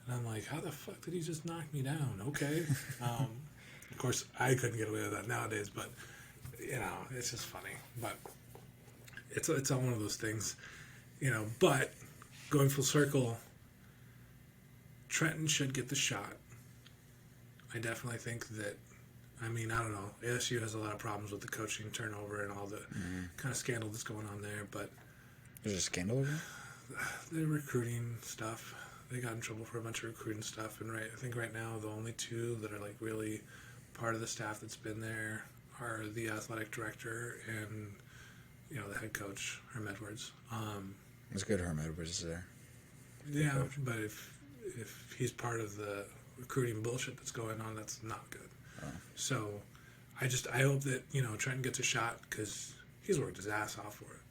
B: and I'm like, how the fuck did he just knock me down? Okay. Of course, I couldn't get away with that nowadays, but, you know, it's just funny. But it's all one of those things, you know. But going full circle, Trenton should get the shot. I definitely think that, I mean, I don't know. ASU has a lot of problems with the coaching turnover and all the kind of scandal that's going on there, but
A: There's a scandal over
B: the recruiting stuff. They got in trouble for a bunch of recruiting stuff, and I think right now the only two that are, like, really part of the staff that's been there are the athletic director and, you know, the head coach, Herm Edwards.
A: It's good Herm Edwards is there.
B: Yeah, but if he's part of the recruiting bullshit that's going on, that's not good.
A: Oh.
B: So I hope that, you know, Trenton gets a shot, because he's worked his ass off for it,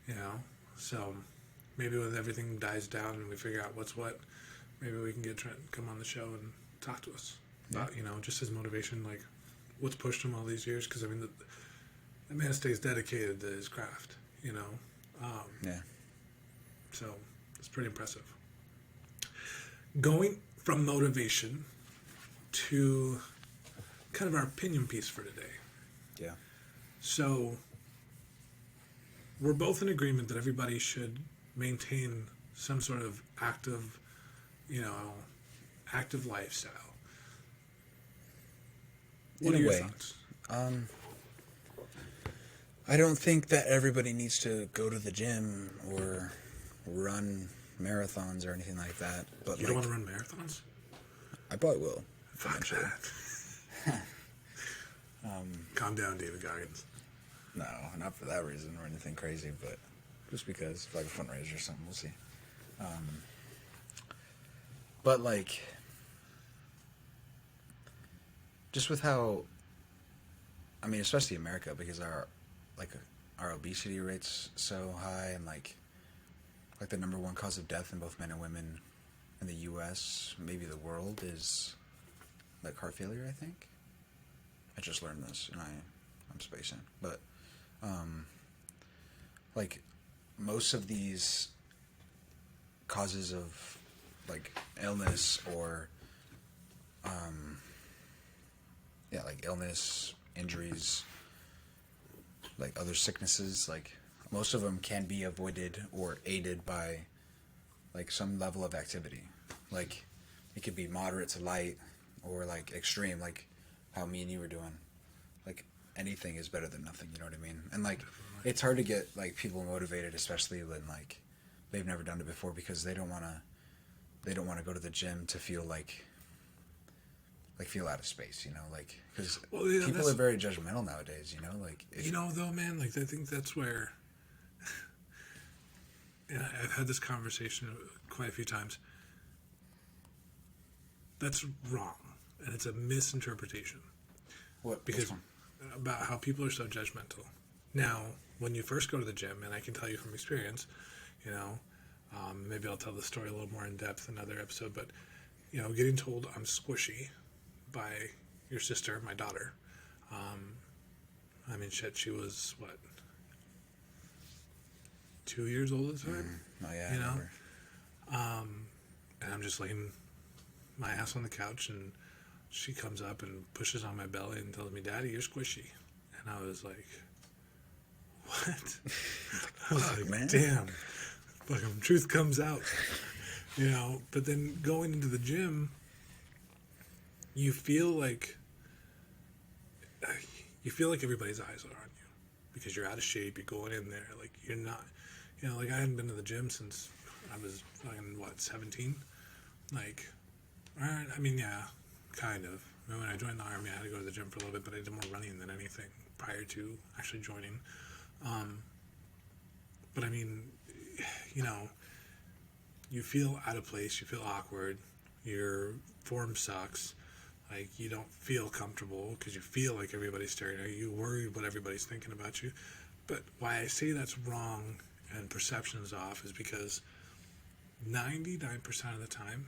B: you know. So maybe when everything dies down and we figure out what's what, maybe we can get Trenton come on the show and talk to us about, you know, just his motivation, like, what's pushed him all these years. Because, I mean, that man stays dedicated to his craft, you know.
A: Yeah.
B: So it's pretty impressive. Going from motivation to kind of our opinion piece for today.
A: Yeah.
B: So we're both in agreement that everybody should maintain some sort of active lifestyle. What are your thoughts?
A: I don't think that everybody needs to go to the gym or run marathons or anything like that. But
B: You don't want to run marathons?
A: I probably will.
B: Fuck
A: eventually.
B: that. Calm down, David Goggins.
A: No, not for that reason or anything crazy, but just because, like a fundraiser or something, we'll see. But, like, just with how, I mean, especially America, because our obesity rate's so high, and like the number one cause of death in both men and women in the U.S., maybe the world, is like heart failure, I think. I just learned this, and I'm spacing, but like most of these causes of like illness or like illness, injuries, like other sicknesses, like most of them can be avoided or aided by like some level of activity. Like it could be moderate to light or like extreme, like how me and you were doing. Like anything is better than nothing, you know what I mean? And like it's hard to get like people motivated, especially when like they've never done it before, because they don't want to go to the gym to feel like feel out of space, you know, like because people are very judgmental nowadays, you know, like
B: you know, though, man, like I think that's where, and I've had this conversation quite a few times. that's wrong, and it's a misinterpretation.
A: What?
B: Because
A: Which one?
B: about how people are so judgmental. Now, when you first go to the gym, and I can tell you from experience, you know, maybe I'll tell the story a little more in depth in another episode, but, you know, getting told I'm squishy by your sister, my daughter. I mean, shit, she was, what, 2 years old at the time?
A: Oh, yeah,
B: You
A: I
B: know?
A: remember.
B: And I'm just laying my ass on the couch, and she comes up and pushes on my belly and tells me, "Daddy, you're squishy." And I was like, what? I was like,
A: man.
B: damn. Fucking truth comes out. You know, but then going into the gym, you feel like everybody's eyes are on you because you're out of shape. You're going in there like you're not. You know, like I hadn't been to the gym since I was fucking 17. Like, I mean, yeah, kind of. I mean, when I joined the army, I had to go to the gym for a little bit, but I did more running than anything prior to actually joining. But I mean, you know, you feel out of place, you feel awkward, your form sucks, like you don't feel comfortable because you feel like everybody's staring at you, worry what everybody's thinking about you. But why I say that's wrong and perception's off is because 99% of the time,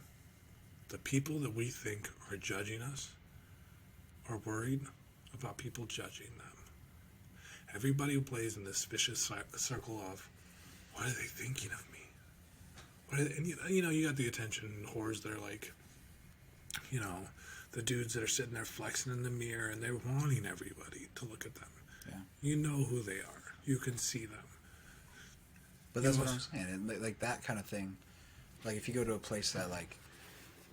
B: the people that we think are judging us are worried about people judging them. Everybody who plays in this vicious circle of, what are they thinking of me? And you know, you got the attention whores that are like, you know, the dudes that are sitting there flexing in the mirror and they're wanting everybody to look at them.
A: Yeah.
B: You know who they are. You can see them.
A: But that's what I'm saying. And like that kind of thing. Like if you go to a place that like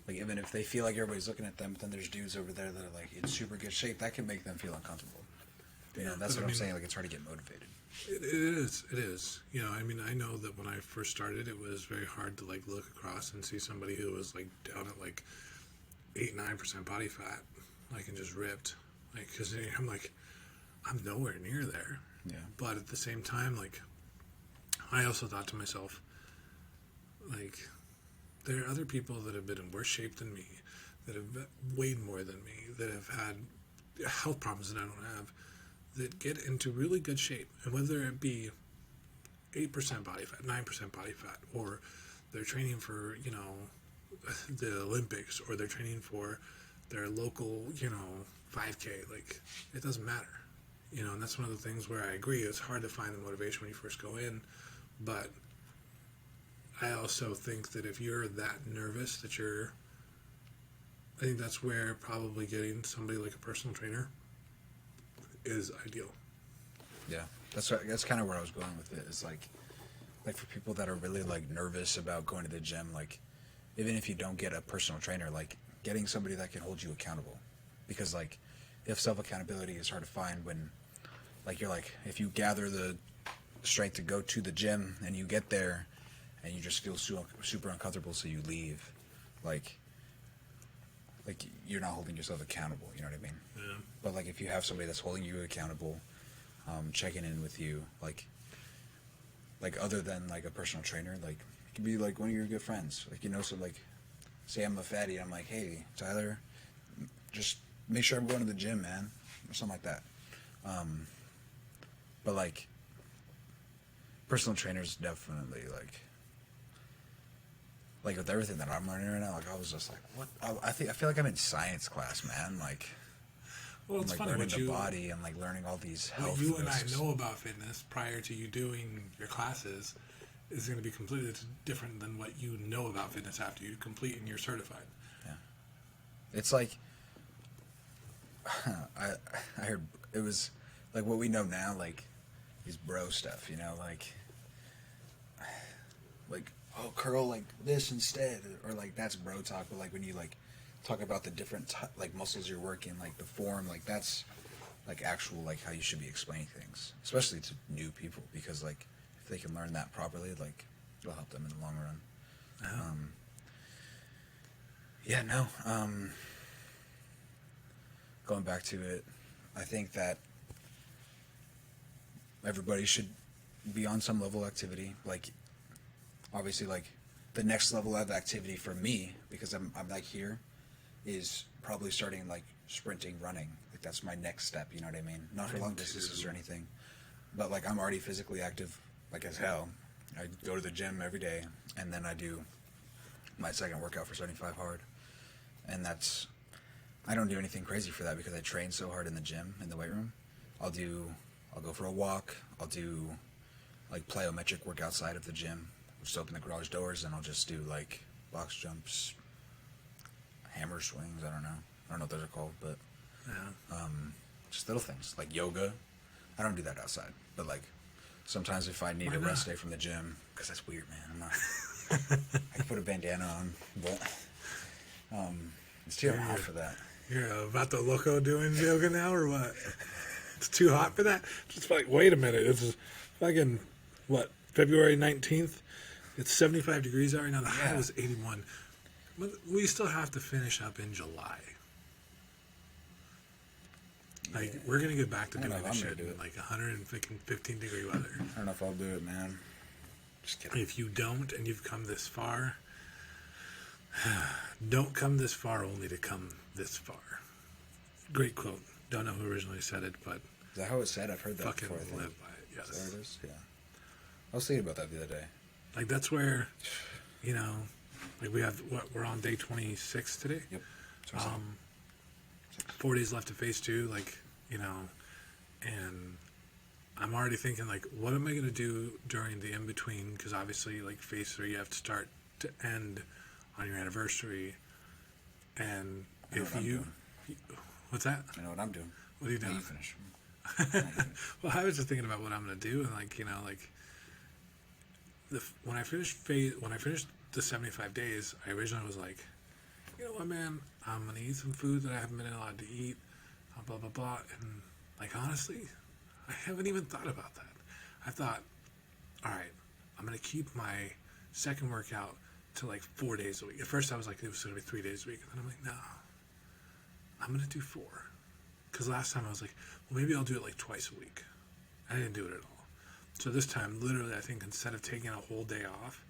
A: even if they feel like everybody's looking at them, but then there's dudes over there that are like in super good shape, that can make them feel uncomfortable. You know, that's what I'm saying. Like it's hard to get motivated.
B: It is. You know, I mean, I know that when I first started, it was very hard to like look across and see somebody who was like down at like 8-9% body fat, like and just ripped, like because I'm like, I'm nowhere near there.
A: Yeah.
B: But at the same time, like, I also thought to myself, like, there are other people that have been in worse shape than me, that have weighed more than me, that have had health problems that I don't have, that get into really good shape, and whether it be 8% body fat, 9% body fat, or they're training for, you know, the Olympics, or they're training for their local, you know, 5K, like, it doesn't matter, you know, and that's one of the things where I agree, it's hard to find the motivation when you first go in, but I also think that if you're that nervous that I think that's where probably getting somebody like a personal trainer is ideal.
A: Yeah, that's kind of where I was going with it. It's like for people that are really like nervous about going to the gym, like even if you don't get a personal trainer, like getting somebody that can hold you accountable, because like if self accountability is hard to find when like you're like if you gather the strength to go to the gym and you get there and you just feel super uncomfortable, so you leave, like you're not holding yourself accountable. You know what I mean?
B: Yeah.
A: But like if you have somebody that's holding you accountable, checking in with you, like other than like a personal trainer, like it could be like one of your good friends, like, you know, so like say I'm a fatty and I'm like, hey Tyler, just make sure I'm going to the gym, man, or something like that. But like personal trainers definitely like with everything that I'm learning right now, like I was just like, what? I feel like I'm in science class, man. Like,
B: Well, it's
A: I'm, like
B: funny
A: learning
B: what
A: the
B: you
A: body and like learning all these health.
B: what you and I
A: risks.
B: know about fitness prior to you doing your classes is going to be completely different than what you know about fitness after you complete and you're certified.
A: Yeah, it's like I heard it was like what we know now, like is bro stuff, you know, like oh, curl like this instead, or like that's bro talk. But like when you like talk about the different like muscles you're working, like the form, like that's like actual like how you should be explaining things, especially to new people, because like if they can learn that properly, like it'll help them in the long run. Going back to it, I think that everybody should be on some level of activity, like obviously like the next level of activity for me, because I'm like here, is probably starting like sprinting, running. Like that's my next step. You know what I mean? Not for long distances or anything, but like I'm already physically active, like as hell. I go to the gym every day, and then I do my second workout for 75 hard, and I don't do anything crazy for that because I train so hard in the gym, in the weight room. I'll go for a walk. I'll do like plyometric work outside of the gym. Just open the garage doors and I'll just do like box jumps, hammer swings. I don't know what those are called, but just little things like yoga. I don't do that outside, but like sometimes if I need a rest day from the gym, because that's weird, man. I'm not. I can put a bandana on, but it's too hot for that.
B: You're about the loco doing yoga now, or what? It's too hot for that? Just like, wait a minute. It's fucking, what, February 19th? It's 75 degrees out right now. The high was 81. We still have to finish up in July. Like, we're going to get back to doing this shit in like 115 degree weather.
A: I don't know if I'll do it, man. Just kidding.
B: If you don't and you've come this far, don't come this far only to come this far. Great quote. Don't know who originally said it, but
A: is that how it's said? I've heard that
B: fucking
A: before. I think.
B: live by it. Yes.
A: Is that what it is? Yeah. I was thinking about that the other day.
B: Like that's where, you know, like we're on day 26 today.
A: Yep.
B: 4 days left to phase 2. Like, you know, and I'm already thinking like, what am I going to do during the in between? Because obviously, like phase 3, you have to start to end on your anniversary, and if you. What's that?
A: I know what I'm doing.
B: What are you doing?
A: You finish.
B: Well, I was just thinking about what I'm going to do, and like, you know, like when I finished the 75 days, I originally was like, you know what, man, I'm going to eat some food that I haven't been allowed to eat, blah, blah, blah. And like, honestly, I haven't even thought about that. I thought, all right, I'm going to keep my second workout to like 4 days a week. At first I was like, it was going to be 3 days a week. And then I'm like, no, I'm going to do 4. Because last time I was like, well, maybe I'll do it like twice a week. I didn't do it at all. So this time, literally, I think instead of taking a whole day off,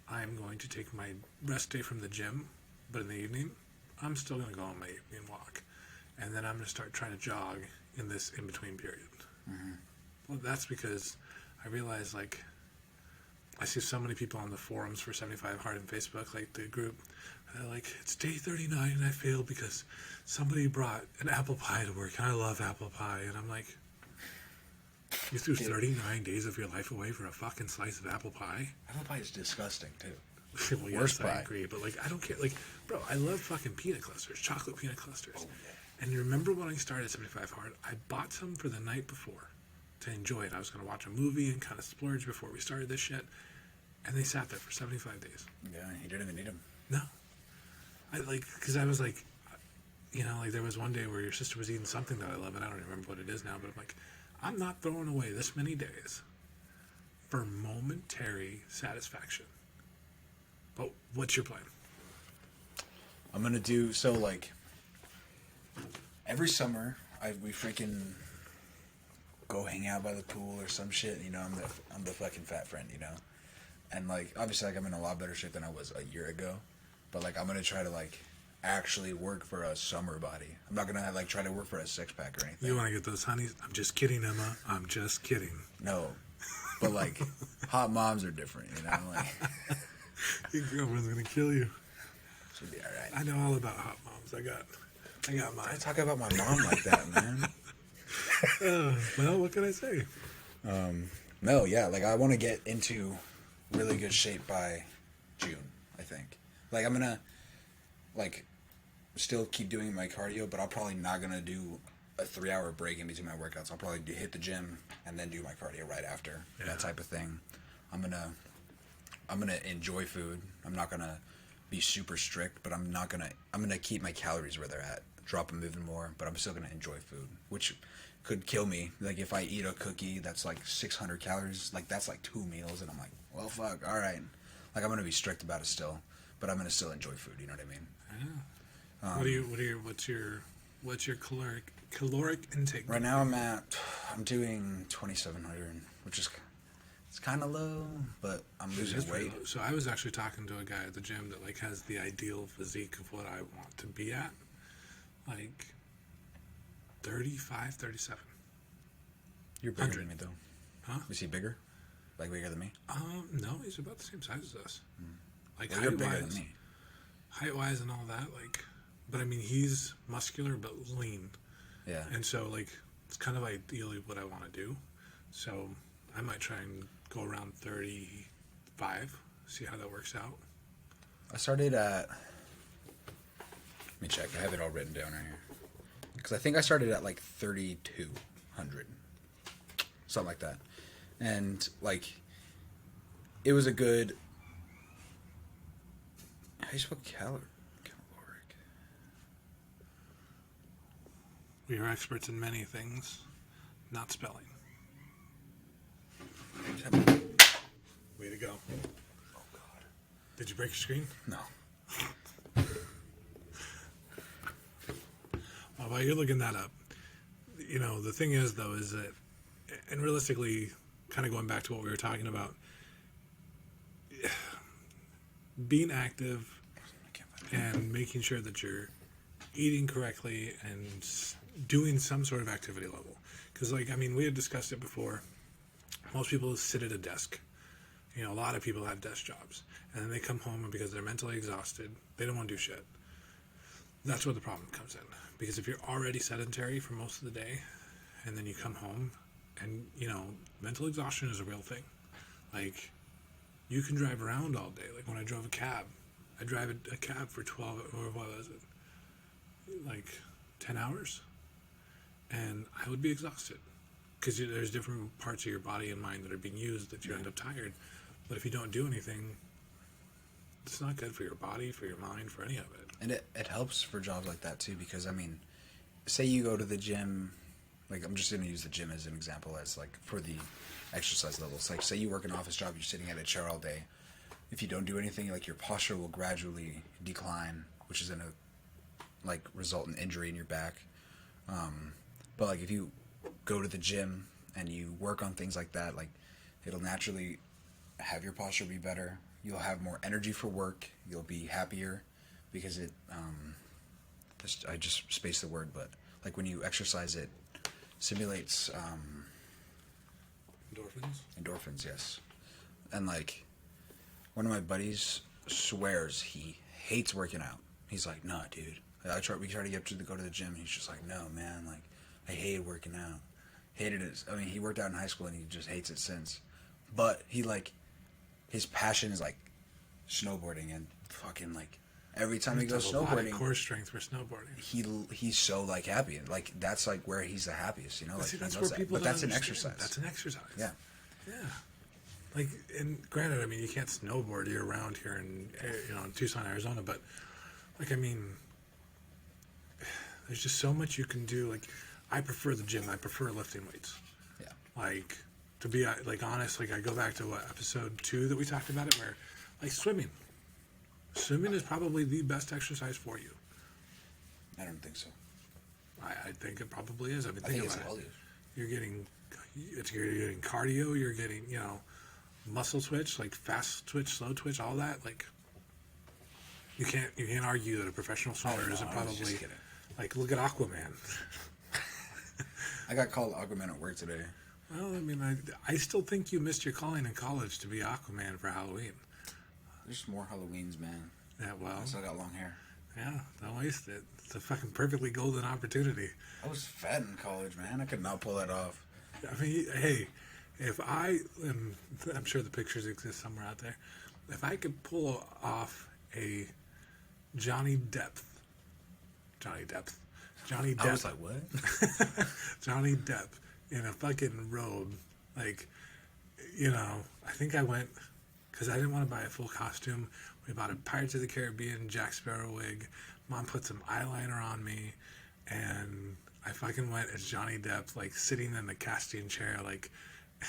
B: I'm going to take my rest day from the gym, but in the evening, I'm still going to go on my evening walk. And then I'm going to start trying to jog in this in-between period. Mm-hmm. Well, that's because I realize, like, I see so many people on the forums for 75 Hard on Facebook, like the group, like, it's day 39 and I failed because somebody brought an apple pie to work and I love apple pie. And I'm like, you threw 39 days of your life away for a fucking slice of apple pie?
A: Apple pie is disgusting, too.
B: Well, yes, I agree, but like, I don't care. Like, bro, I love fucking peanut clusters, chocolate peanut clusters. Oh, yeah. And you remember when I started 75 Hard, I bought some for the night before to enjoy it. I was going to watch a movie and kind of splurge before we started this shit. And they sat there for 75 days.
A: Yeah, you didn't even need them.
B: No. Because I was like, you know, like there was one day where your sister was eating something that I love, and I don't even remember what it is now, but I'm like, I'm not throwing away this many days for momentary satisfaction. But what's your plan?
A: I'm going to do, so like, every summer, we freaking go hang out by the pool or some shit, you know, I'm the fucking fat friend, you know? And like, obviously, like, I'm in a lot better shape than I was a year ago. But like, I'm gonna try to like actually work for a summer body. I'm not gonna like try to work for a 6-pack or anything.
B: You want to get those honeys? I'm just kidding, Emma. I'm just kidding.
A: No, but like, hot moms are different, you know. Like,
B: your girlfriend's gonna kill you.
A: She'll be all right.
B: I know all about hot moms. I got mine.
A: Don't talk about my mom like that, man.
B: Well, what can I say?
A: No, yeah, like I want to get into really good shape by June, I think. Like, I'm gonna, like, still keep doing my cardio, but I'm probably not gonna do a 3-hour break in between my workouts. I'll probably hit the gym and then do my cardio right after. Yeah. That type of thing. I'm gonna enjoy food. I'm not gonna be super strict, but I'm gonna keep my calories where they're at. Drop them even more, but I'm still gonna enjoy food, which could kill me. Like, if I eat a cookie that's like 600 calories, like, that's like 2 meals, and I'm like, well, fuck, all right. Like, I'm gonna be strict about it still, but I'm gonna still enjoy food. You know what I mean?
B: What's your caloric intake?
A: Right now I'm doing 2,700, which is, It's kind of low, but I'm losing weight.
B: So I was actually talking to a guy at the gym that like has the ideal physique of what I want to be at, like 35, 37.
A: You're bigger than me, though.
B: Huh?
A: Is he bigger? Like bigger than me?
B: No, he's about the same size as us. Like
A: Well, you're bigger than me.
B: Height-wise and all that, like, but I mean, he's muscular but lean.
A: Yeah.
B: And so, like, it's kind of ideally what I want to do. So I might try and go around 35, see how that works out.
A: I started at... Let me check. I have it all written down right here. Because I think I started at like 3,200. Something like that. And, like, it was a good... How do you spell caloric?
B: We are experts in many things, not spelling. Way to go.
A: Oh, God.
B: Did you break your screen?
A: No.
B: Well, while you're looking that up, you know, the thing is, though, is that, and realistically, kind of going back to what we were talking about, being active and making sure that you're eating correctly and doing some sort of activity level. Because, like, I mean, we had discussed it before. Most people sit at a desk. You know, a lot of people have desk jobs. And then they come home, and because they're mentally exhausted, they don't want to do shit. That's where the problem comes in. Because if you're already sedentary for most of the day, and then you come home, and, you know, mental exhaustion is a real thing. Like, you can drive around all day. Like, when I drove a cab, I drive a cab for 12, or what was it? Like, 10 hours? And I would be exhausted. Because there's different parts of your body and mind that are being used that you end up tired. But if you don't do anything, it's not good for your body, for your mind, for any of it.
A: And it helps for jobs like that, too, because, I mean, say you go to the gym, like, I'm just going to use the gym as an example as, like, for the exercise levels. Like, say you work an office job, you're sitting at a chair all day. If you don't do anything, like, your posture will gradually decline, which is going to, like, result in injury in your back. But, like, if you go to the gym and you work on things like that, like, it'll naturally have your posture be better. You'll have more energy for work. You'll be happier because it, I just spaced the word, but, like, when you exercise, it simulates endorphins, yes. And, like, one of my buddies swears he hates working out. He's like, nah, dude. We tried to get to go to the gym, and he's just like, no, man, like, I hated working out. Hated it. I mean, he worked out in high school, and he just hates it since. But he, like, his passion is, like, snowboarding, and fucking, like, every time he goes snowboarding, a lot of
B: core strength for snowboarding. He's so, like, happy, and, like, that's, like, where he's the happiest, you know. Like, see, that's where people.
A: But that's an exercise.
B: That's an exercise.
A: Yeah.
B: Yeah. Like, and granted, I mean, you can't snowboard year round here in, you know, in Tucson, Arizona, but, like, I mean, there's just so much you can do. Like, I prefer the gym. I prefer lifting weights.
A: Yeah.
B: Like, to be, like, honest, like, I go back to, episode 2 that we talked about it, where, like, swimming. Swimming is probably the best exercise for you.
A: I don't think so.
B: I think it probably is. I mean,
A: I think
B: think
A: it's
B: about
A: all
B: it. You're getting cardio. You're getting, you know, muscle twitch, like fast twitch, slow twitch, all that. Like, you can't argue that a professional swimmer isn't probably, like, look at Aquaman.
A: I got called Aquaman at work today.
B: Well, I mean, I still think you missed your calling in college to be Aquaman for Halloween.
A: There's more Halloweens, man.
B: Yeah, well.
A: I still got long hair.
B: Yeah, don't waste it. It's a fucking perfectly golden opportunity.
A: I was fat in college, man. I could not pull that off.
B: I mean, hey, if and I'm sure the pictures exist somewhere out there. If I could pull off a Johnny Depp.
A: I was like, what?
B: Johnny Depp in a fucking robe. Like, you know, I think I went, because I didn't want to buy a full costume. We bought a Pirates of the Caribbean Jack Sparrow wig. Mom put some eyeliner on me, and I fucking went as Johnny Depp, like, sitting in the casting chair, like,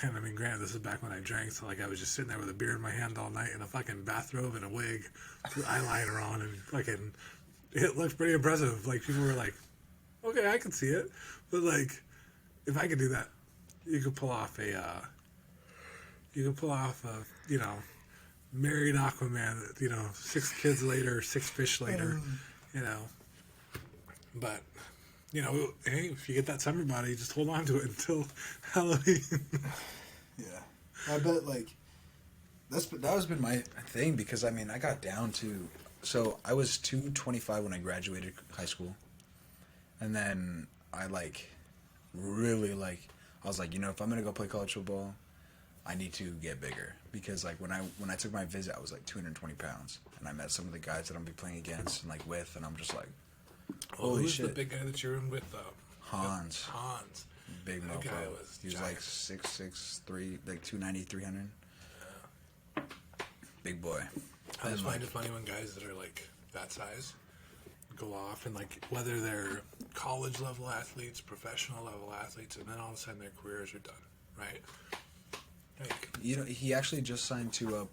B: and I mean, granted, this is back when I drank, so, like, I was just sitting there with a beer in my hand all night in a fucking bathrobe and a wig with eyeliner on, and fucking, it looked pretty impressive. Like, people were like, okay, I can see it. But, like, if I could do that, you could pull off a You can pull off a, married Aquaman, 6 kids later, 6 fish later, you know. But, hey, if you get that summer body, just hold on to it until Halloween.
A: Yeah. I bet, that has been my thing because, I mean, I got down to... So, I was 225 when I graduated high school. And then I, really, I was like, if I'm going to go play college football, I need to get bigger. Because, when I took my visit, I was, 220 pounds. And I met some of the guys that I'm be playing against and, with, and I'm just like, holy
B: Who's
A: shit.
B: the big guy that you're in with, though?
A: Hans. Big
B: That
A: mofo.
B: guy was
A: He was
B: giant.
A: 6'3", 290, 300. Big boy.
B: I just find it funny when guys that are that size go off and whether they're college level athletes, professional level athletes, and then all of a sudden their careers are done, right?
A: He actually just signed to a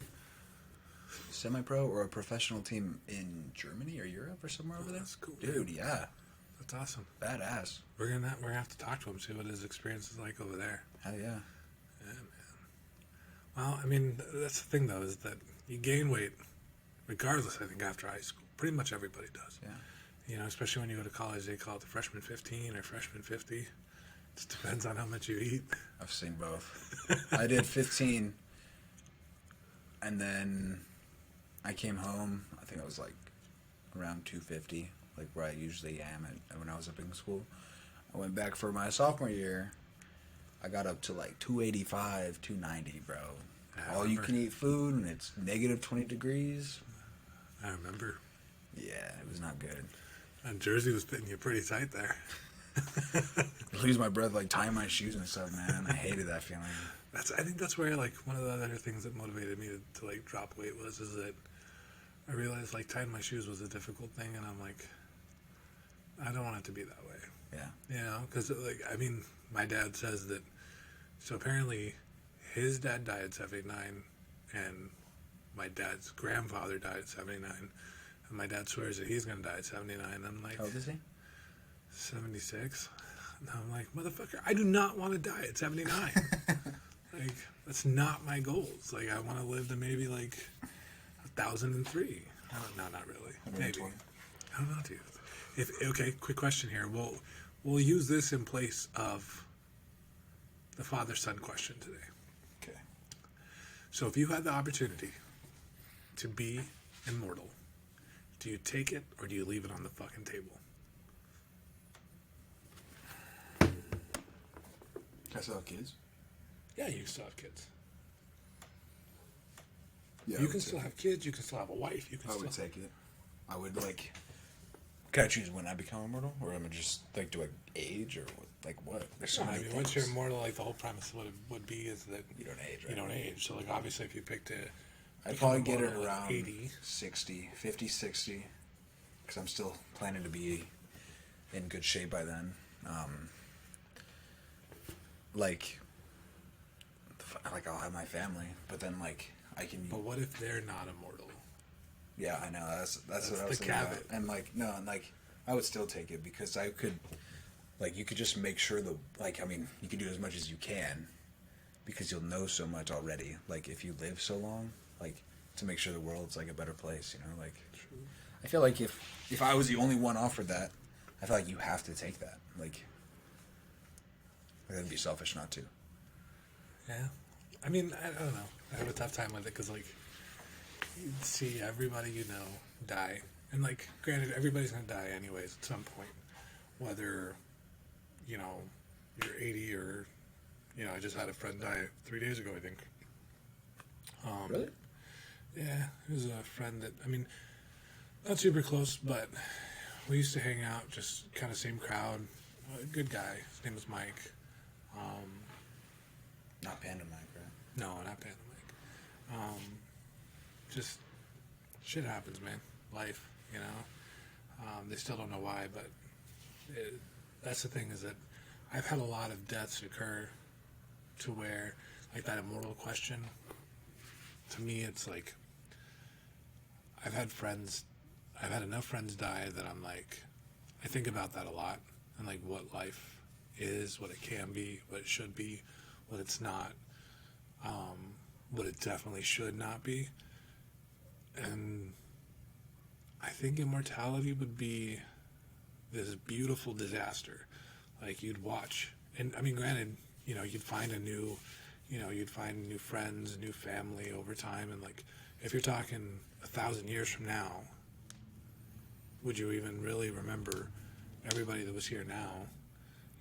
A: semi-pro or a professional team in Germany or Europe or somewhere over there.
B: That's cool,
A: dude. Yeah,
B: that's awesome.
A: Badass.
B: We're gonna have to talk to him, see what his experience is like over there.
A: Hell yeah.
B: Yeah, man. Well, I mean, that's the thing though, is that you gain weight regardless. I think after high school, pretty much everybody does.
A: Yeah.
B: Especially when you go to college, they call it the freshman 15 or freshman 50. It just depends on how much you eat.
A: I've seen both. I did 15, and then I came home. I think I was around 250, where I usually am when I was up in school. I went back for my sophomore year. I got up to 285, 290, bro. All you can eat food, and it's negative 20 degrees.
B: I remember.
A: Yeah, it was not good.
B: And Jersey was fitting you pretty tight there.
A: Lose my breath, tying my shoes and stuff, man. I hated that feeling.
B: I think that's where one of the other things that motivated me to drop weight is that I realized tying my shoes was a difficult thing, and I'm I don't want it to be that way.
A: Yeah.
B: Because my dad says that. So apparently, his dad died at 79, and my dad's grandfather died at 79, and my dad swears that he's gonna die at 79. I'm
A: How old is he?
B: 76. And I'm motherfucker, I do not want to die at 79. That's not my goals. I want to live to maybe 1,003. No, not really. Maybe. I don't know, dude. Okay, quick question here. We'll use this in place of the father-son question today.
A: Okay.
B: So if you had the opportunity to be immortal, do you take it or do you leave it on the fucking table?
A: Can I still have kids?
B: Yeah, you can still have kids.
A: Yeah,
B: You can still have kids. You can still have a wife. You can
A: I
B: still
A: would take it. I would Can I choose when I become immortal, or am I just do I age or what? There's so many
B: once
A: things.
B: you're immortal, the whole premise would be is that
A: You don't age, right?
B: you don't age. So obviously, if you picked
A: I'd probably get it
B: immortal at
A: around
B: 80.
A: 60, 50, 60, because I'm still planning to be in good shape by then. I'll have my family, but then I can.
B: But what if they're not immortal?
A: Yeah, I know. That's what I was
B: the
A: thinking about.
B: caveat.
A: And no, and I would still take it because I could, you could just make sure you can do as much as you can, because you'll know so much already. If you live so long, to make sure the world's a better place,
B: True.
A: I feel if I was the only one offered that, I feel you have to take that. That'd be selfish not to.
B: Yeah. I don't know. I have a tough time with it because, you see everybody die. And, granted, everybody's going to die anyways at some point. Whether, you're 80 or, I just had a friend die 3 days ago, I think.
A: Really?
B: Yeah, it was a friend that, not super close, but we used to hang out, just kind of same crowd. Good guy. His name was Mike.
A: Not Panda Mike, right?
B: No, not Panda Mike. Just shit happens, man. Life, They still don't know why, but that's the thing is that I've had a lot of deaths occur to where, that immortal question, to me, it's I've had enough friends die that I'm I think about that a lot and what life is, what it can be, what it should be, what it's not. but it definitely should not be. And I think Immortality would be this beautiful disaster. Like, you'd watch, and I mean, granted, you'd find you'd find new friends, new family over time, and like, if you're talking 1,000 years from now, would you even really remember everybody that was here now?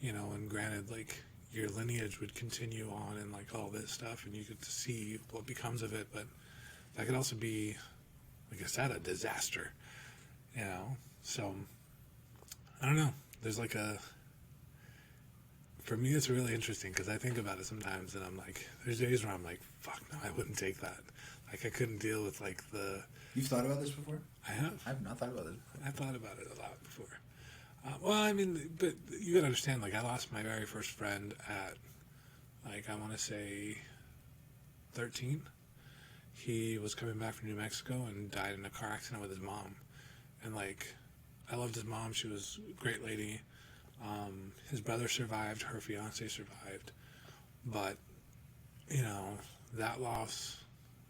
B: And granted, like, your lineage would continue on and like all this stuff, and you could see what becomes of it, but that could also be, like I said, a disaster, So, I don't know. There's like for me, it's really interesting because I think about it sometimes, and I'm like, there's days where I'm like, fuck no, I wouldn't take that. Like, I couldn't deal with like the.
C: You've thought about this before?
B: I have.
A: I've not thought about this before.
B: I've thought about it a lot before. Well, I mean, but you gotta understand, like, I lost my very first friend at, like, I want to say 13. He was coming back from New Mexico and died in a car accident with his mom. And, like, I loved his mom. She was a great lady. His brother survived. Her fiance survived. But, that loss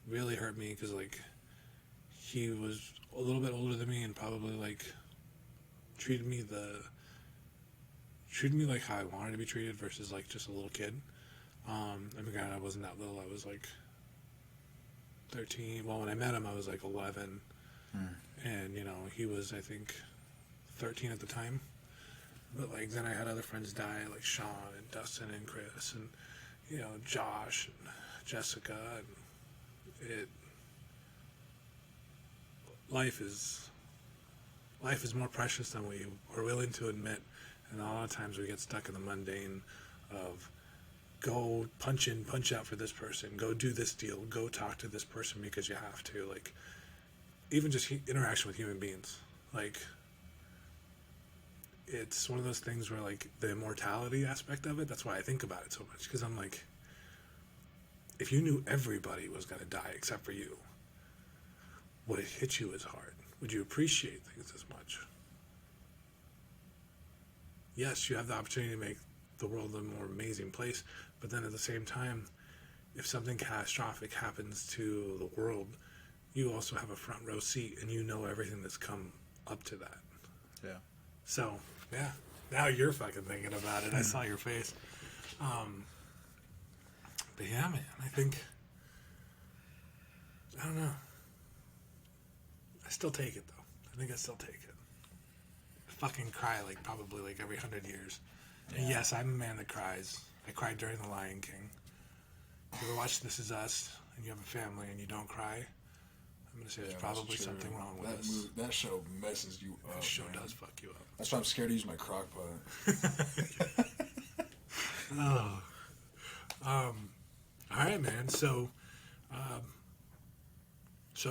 B: really hurt me because, like, he was a little bit older than me and probably, like, treated me like how I wanted to be treated versus, like, just a little kid. I mean, granted, I wasn't that little. I was, like, 13. Well, when I met him, I was, like, 11. And, he was, I think, 13 at the time. But, like, then I had other friends die, like Sean and Dustin and Chris and, Josh and Jessica. And life is more precious than we are willing to admit. And a lot of times we get stuck in the mundane of go punch in, punch out for this person, go do this deal, go talk to this person because you have to. Like, even just interaction with human beings. Like, it's one of those things where, like, the immortality aspect of it, that's why I think about it so much. Because I'm like, if you knew everybody was going to die except for you, would it hit you as hard? Would you appreciate things as much? Yes, you have the opportunity to make the world a more amazing place, but then at the same time, if something catastrophic happens to the world, you also have a front row seat and you know everything that's come up to that.
A: Yeah.
B: So, yeah. Now you're fucking thinking about it. I saw your face. But yeah, man, I don't know. I still take it, though. I think I still take it. I fucking cry, like, probably, like, every 100 years. Yeah. And yes, I'm a man that cries. I cried during The Lion King. If you ever watch This Is Us, and you have a family, and you don't cry, I'm going to say there's probably something wrong with us.
C: That show messes you up.
B: That show
C: man.
B: does fuck you up.
C: That's why I'm scared to use my crock pot.
B: All right, man. So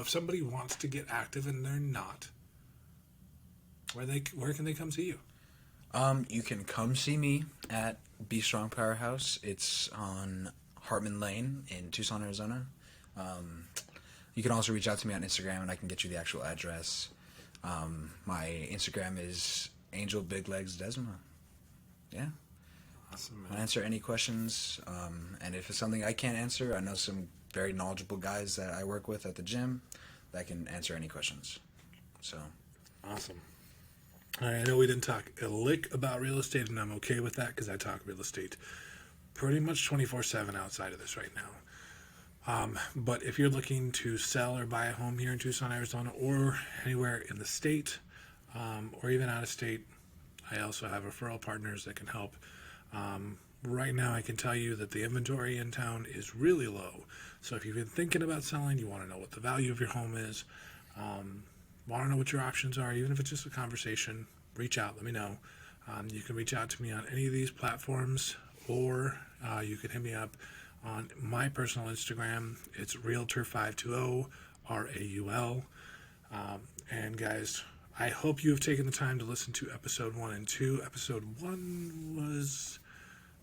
B: if somebody wants to get active and they're not, where can they come see you?
A: You can come see me at Be Strong Powerhouse. It's on Hartman Lane in Tucson, Arizona. You can also reach out to me on Instagram, and I can get you the actual address. My Instagram is Angel Big Legs Desma. Yeah.
B: Awesome, man.
A: I'll answer any questions, and if it's something I can't answer, I know some very knowledgeable guys that I work with at the gym that can answer any questions. So.
B: Awesome. All right, I know we didn't talk a lick about real estate, and I'm okay with that because I talk real estate pretty much 24/7 outside of this right now. But if you're looking to sell or buy a home here in Tucson, Arizona, or anywhere in the state, or even out of state, I also have referral partners that can help. Right now, I can tell you that the inventory in town is really low. So if you've been thinking about selling, you want to know what the value of your home is, want to know what your options are, even if it's just a conversation, reach out, let me know. You can reach out to me on any of these platforms, or you can hit me up on my personal Instagram. It's Realtor520, RAUL. And guys, I hope you have taken the time to listen to episode 1 and 2. Episode 1 was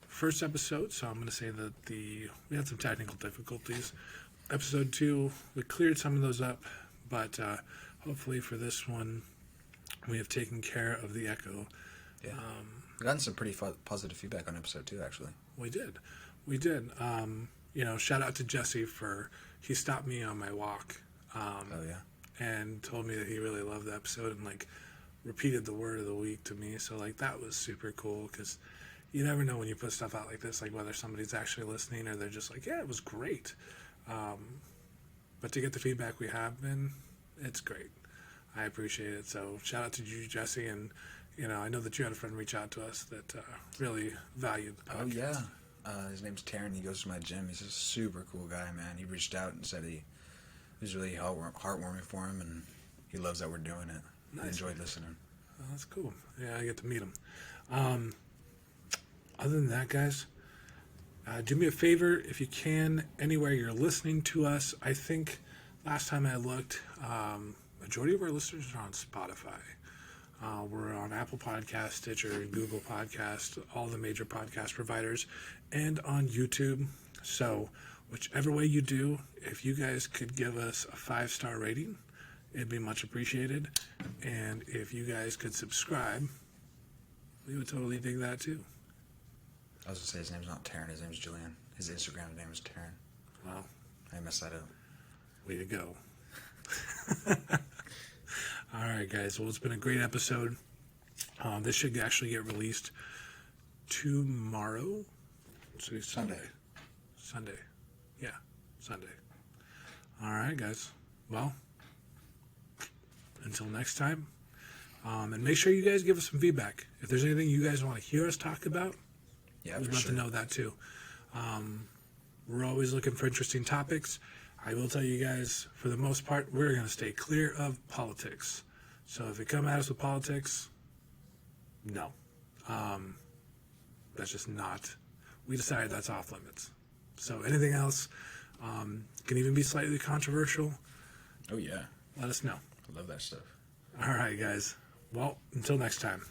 B: first episode, so I'm going to say that we had some technical difficulties. Episode 2, we cleared some of those up, but hopefully for this one, we have taken care of the echo.
A: Yeah. We've gotten some pretty positive feedback on episode 2, actually.
B: We did. shout out to Jesse he stopped me on my walk.
A: Oh yeah.
B: And told me that he really loved the episode and repeated the word of the week to me. So that was super cool because you never know when you put stuff out like this, whether somebody's actually listening or they're just yeah, it was great. But to get the feedback we have been, it's great. I appreciate it. So shout out to you, Jesse, and I know that you had a friend reach out to us that really valued the podcast.
A: Oh yeah. His name's Taryn. He goes to my gym. He's a super cool guy, man. He reached out and said it was really heartwarming for him, and he loves that we're doing it.
B: Nice.
A: I enjoyed listening.
B: Oh, that's cool. Yeah, I get to meet him. Other than that, guys, do me a favor if you can, anywhere you're listening to us. I think last time I looked, majority of our listeners are on Spotify. We're on Apple Podcast, Stitcher, Google Podcast, all the major podcast providers, and on YouTube. So whichever way you do, if you guys could give us a 5-star rating, it'd be much appreciated. And if you guys could subscribe, we would totally dig that too.
A: I was going to say his name's not Taryn. His name's Julian. His Instagram name is Taryn.
B: Wow.
A: I messed that up.
B: Way to go. All right, guys. Well, it's been a great episode. This should actually get released tomorrow. So Sunday. Yeah, Sunday. All right, guys. Well, until next time. And make sure you guys give us some feedback. If there's anything you guys want to hear us talk about,
A: Yeah,
B: we'd
A: for
B: love
A: sure.
B: to know that too. We're always looking for interesting topics. I will tell you guys, for the most part, we're going to stay clear of politics. So if you come at us with politics, no. That's just not. We decided that's off limits. So anything else can even be slightly controversial.
A: Oh, yeah.
B: Let us know.
A: I love that stuff.
B: All right, guys. Well, until next time.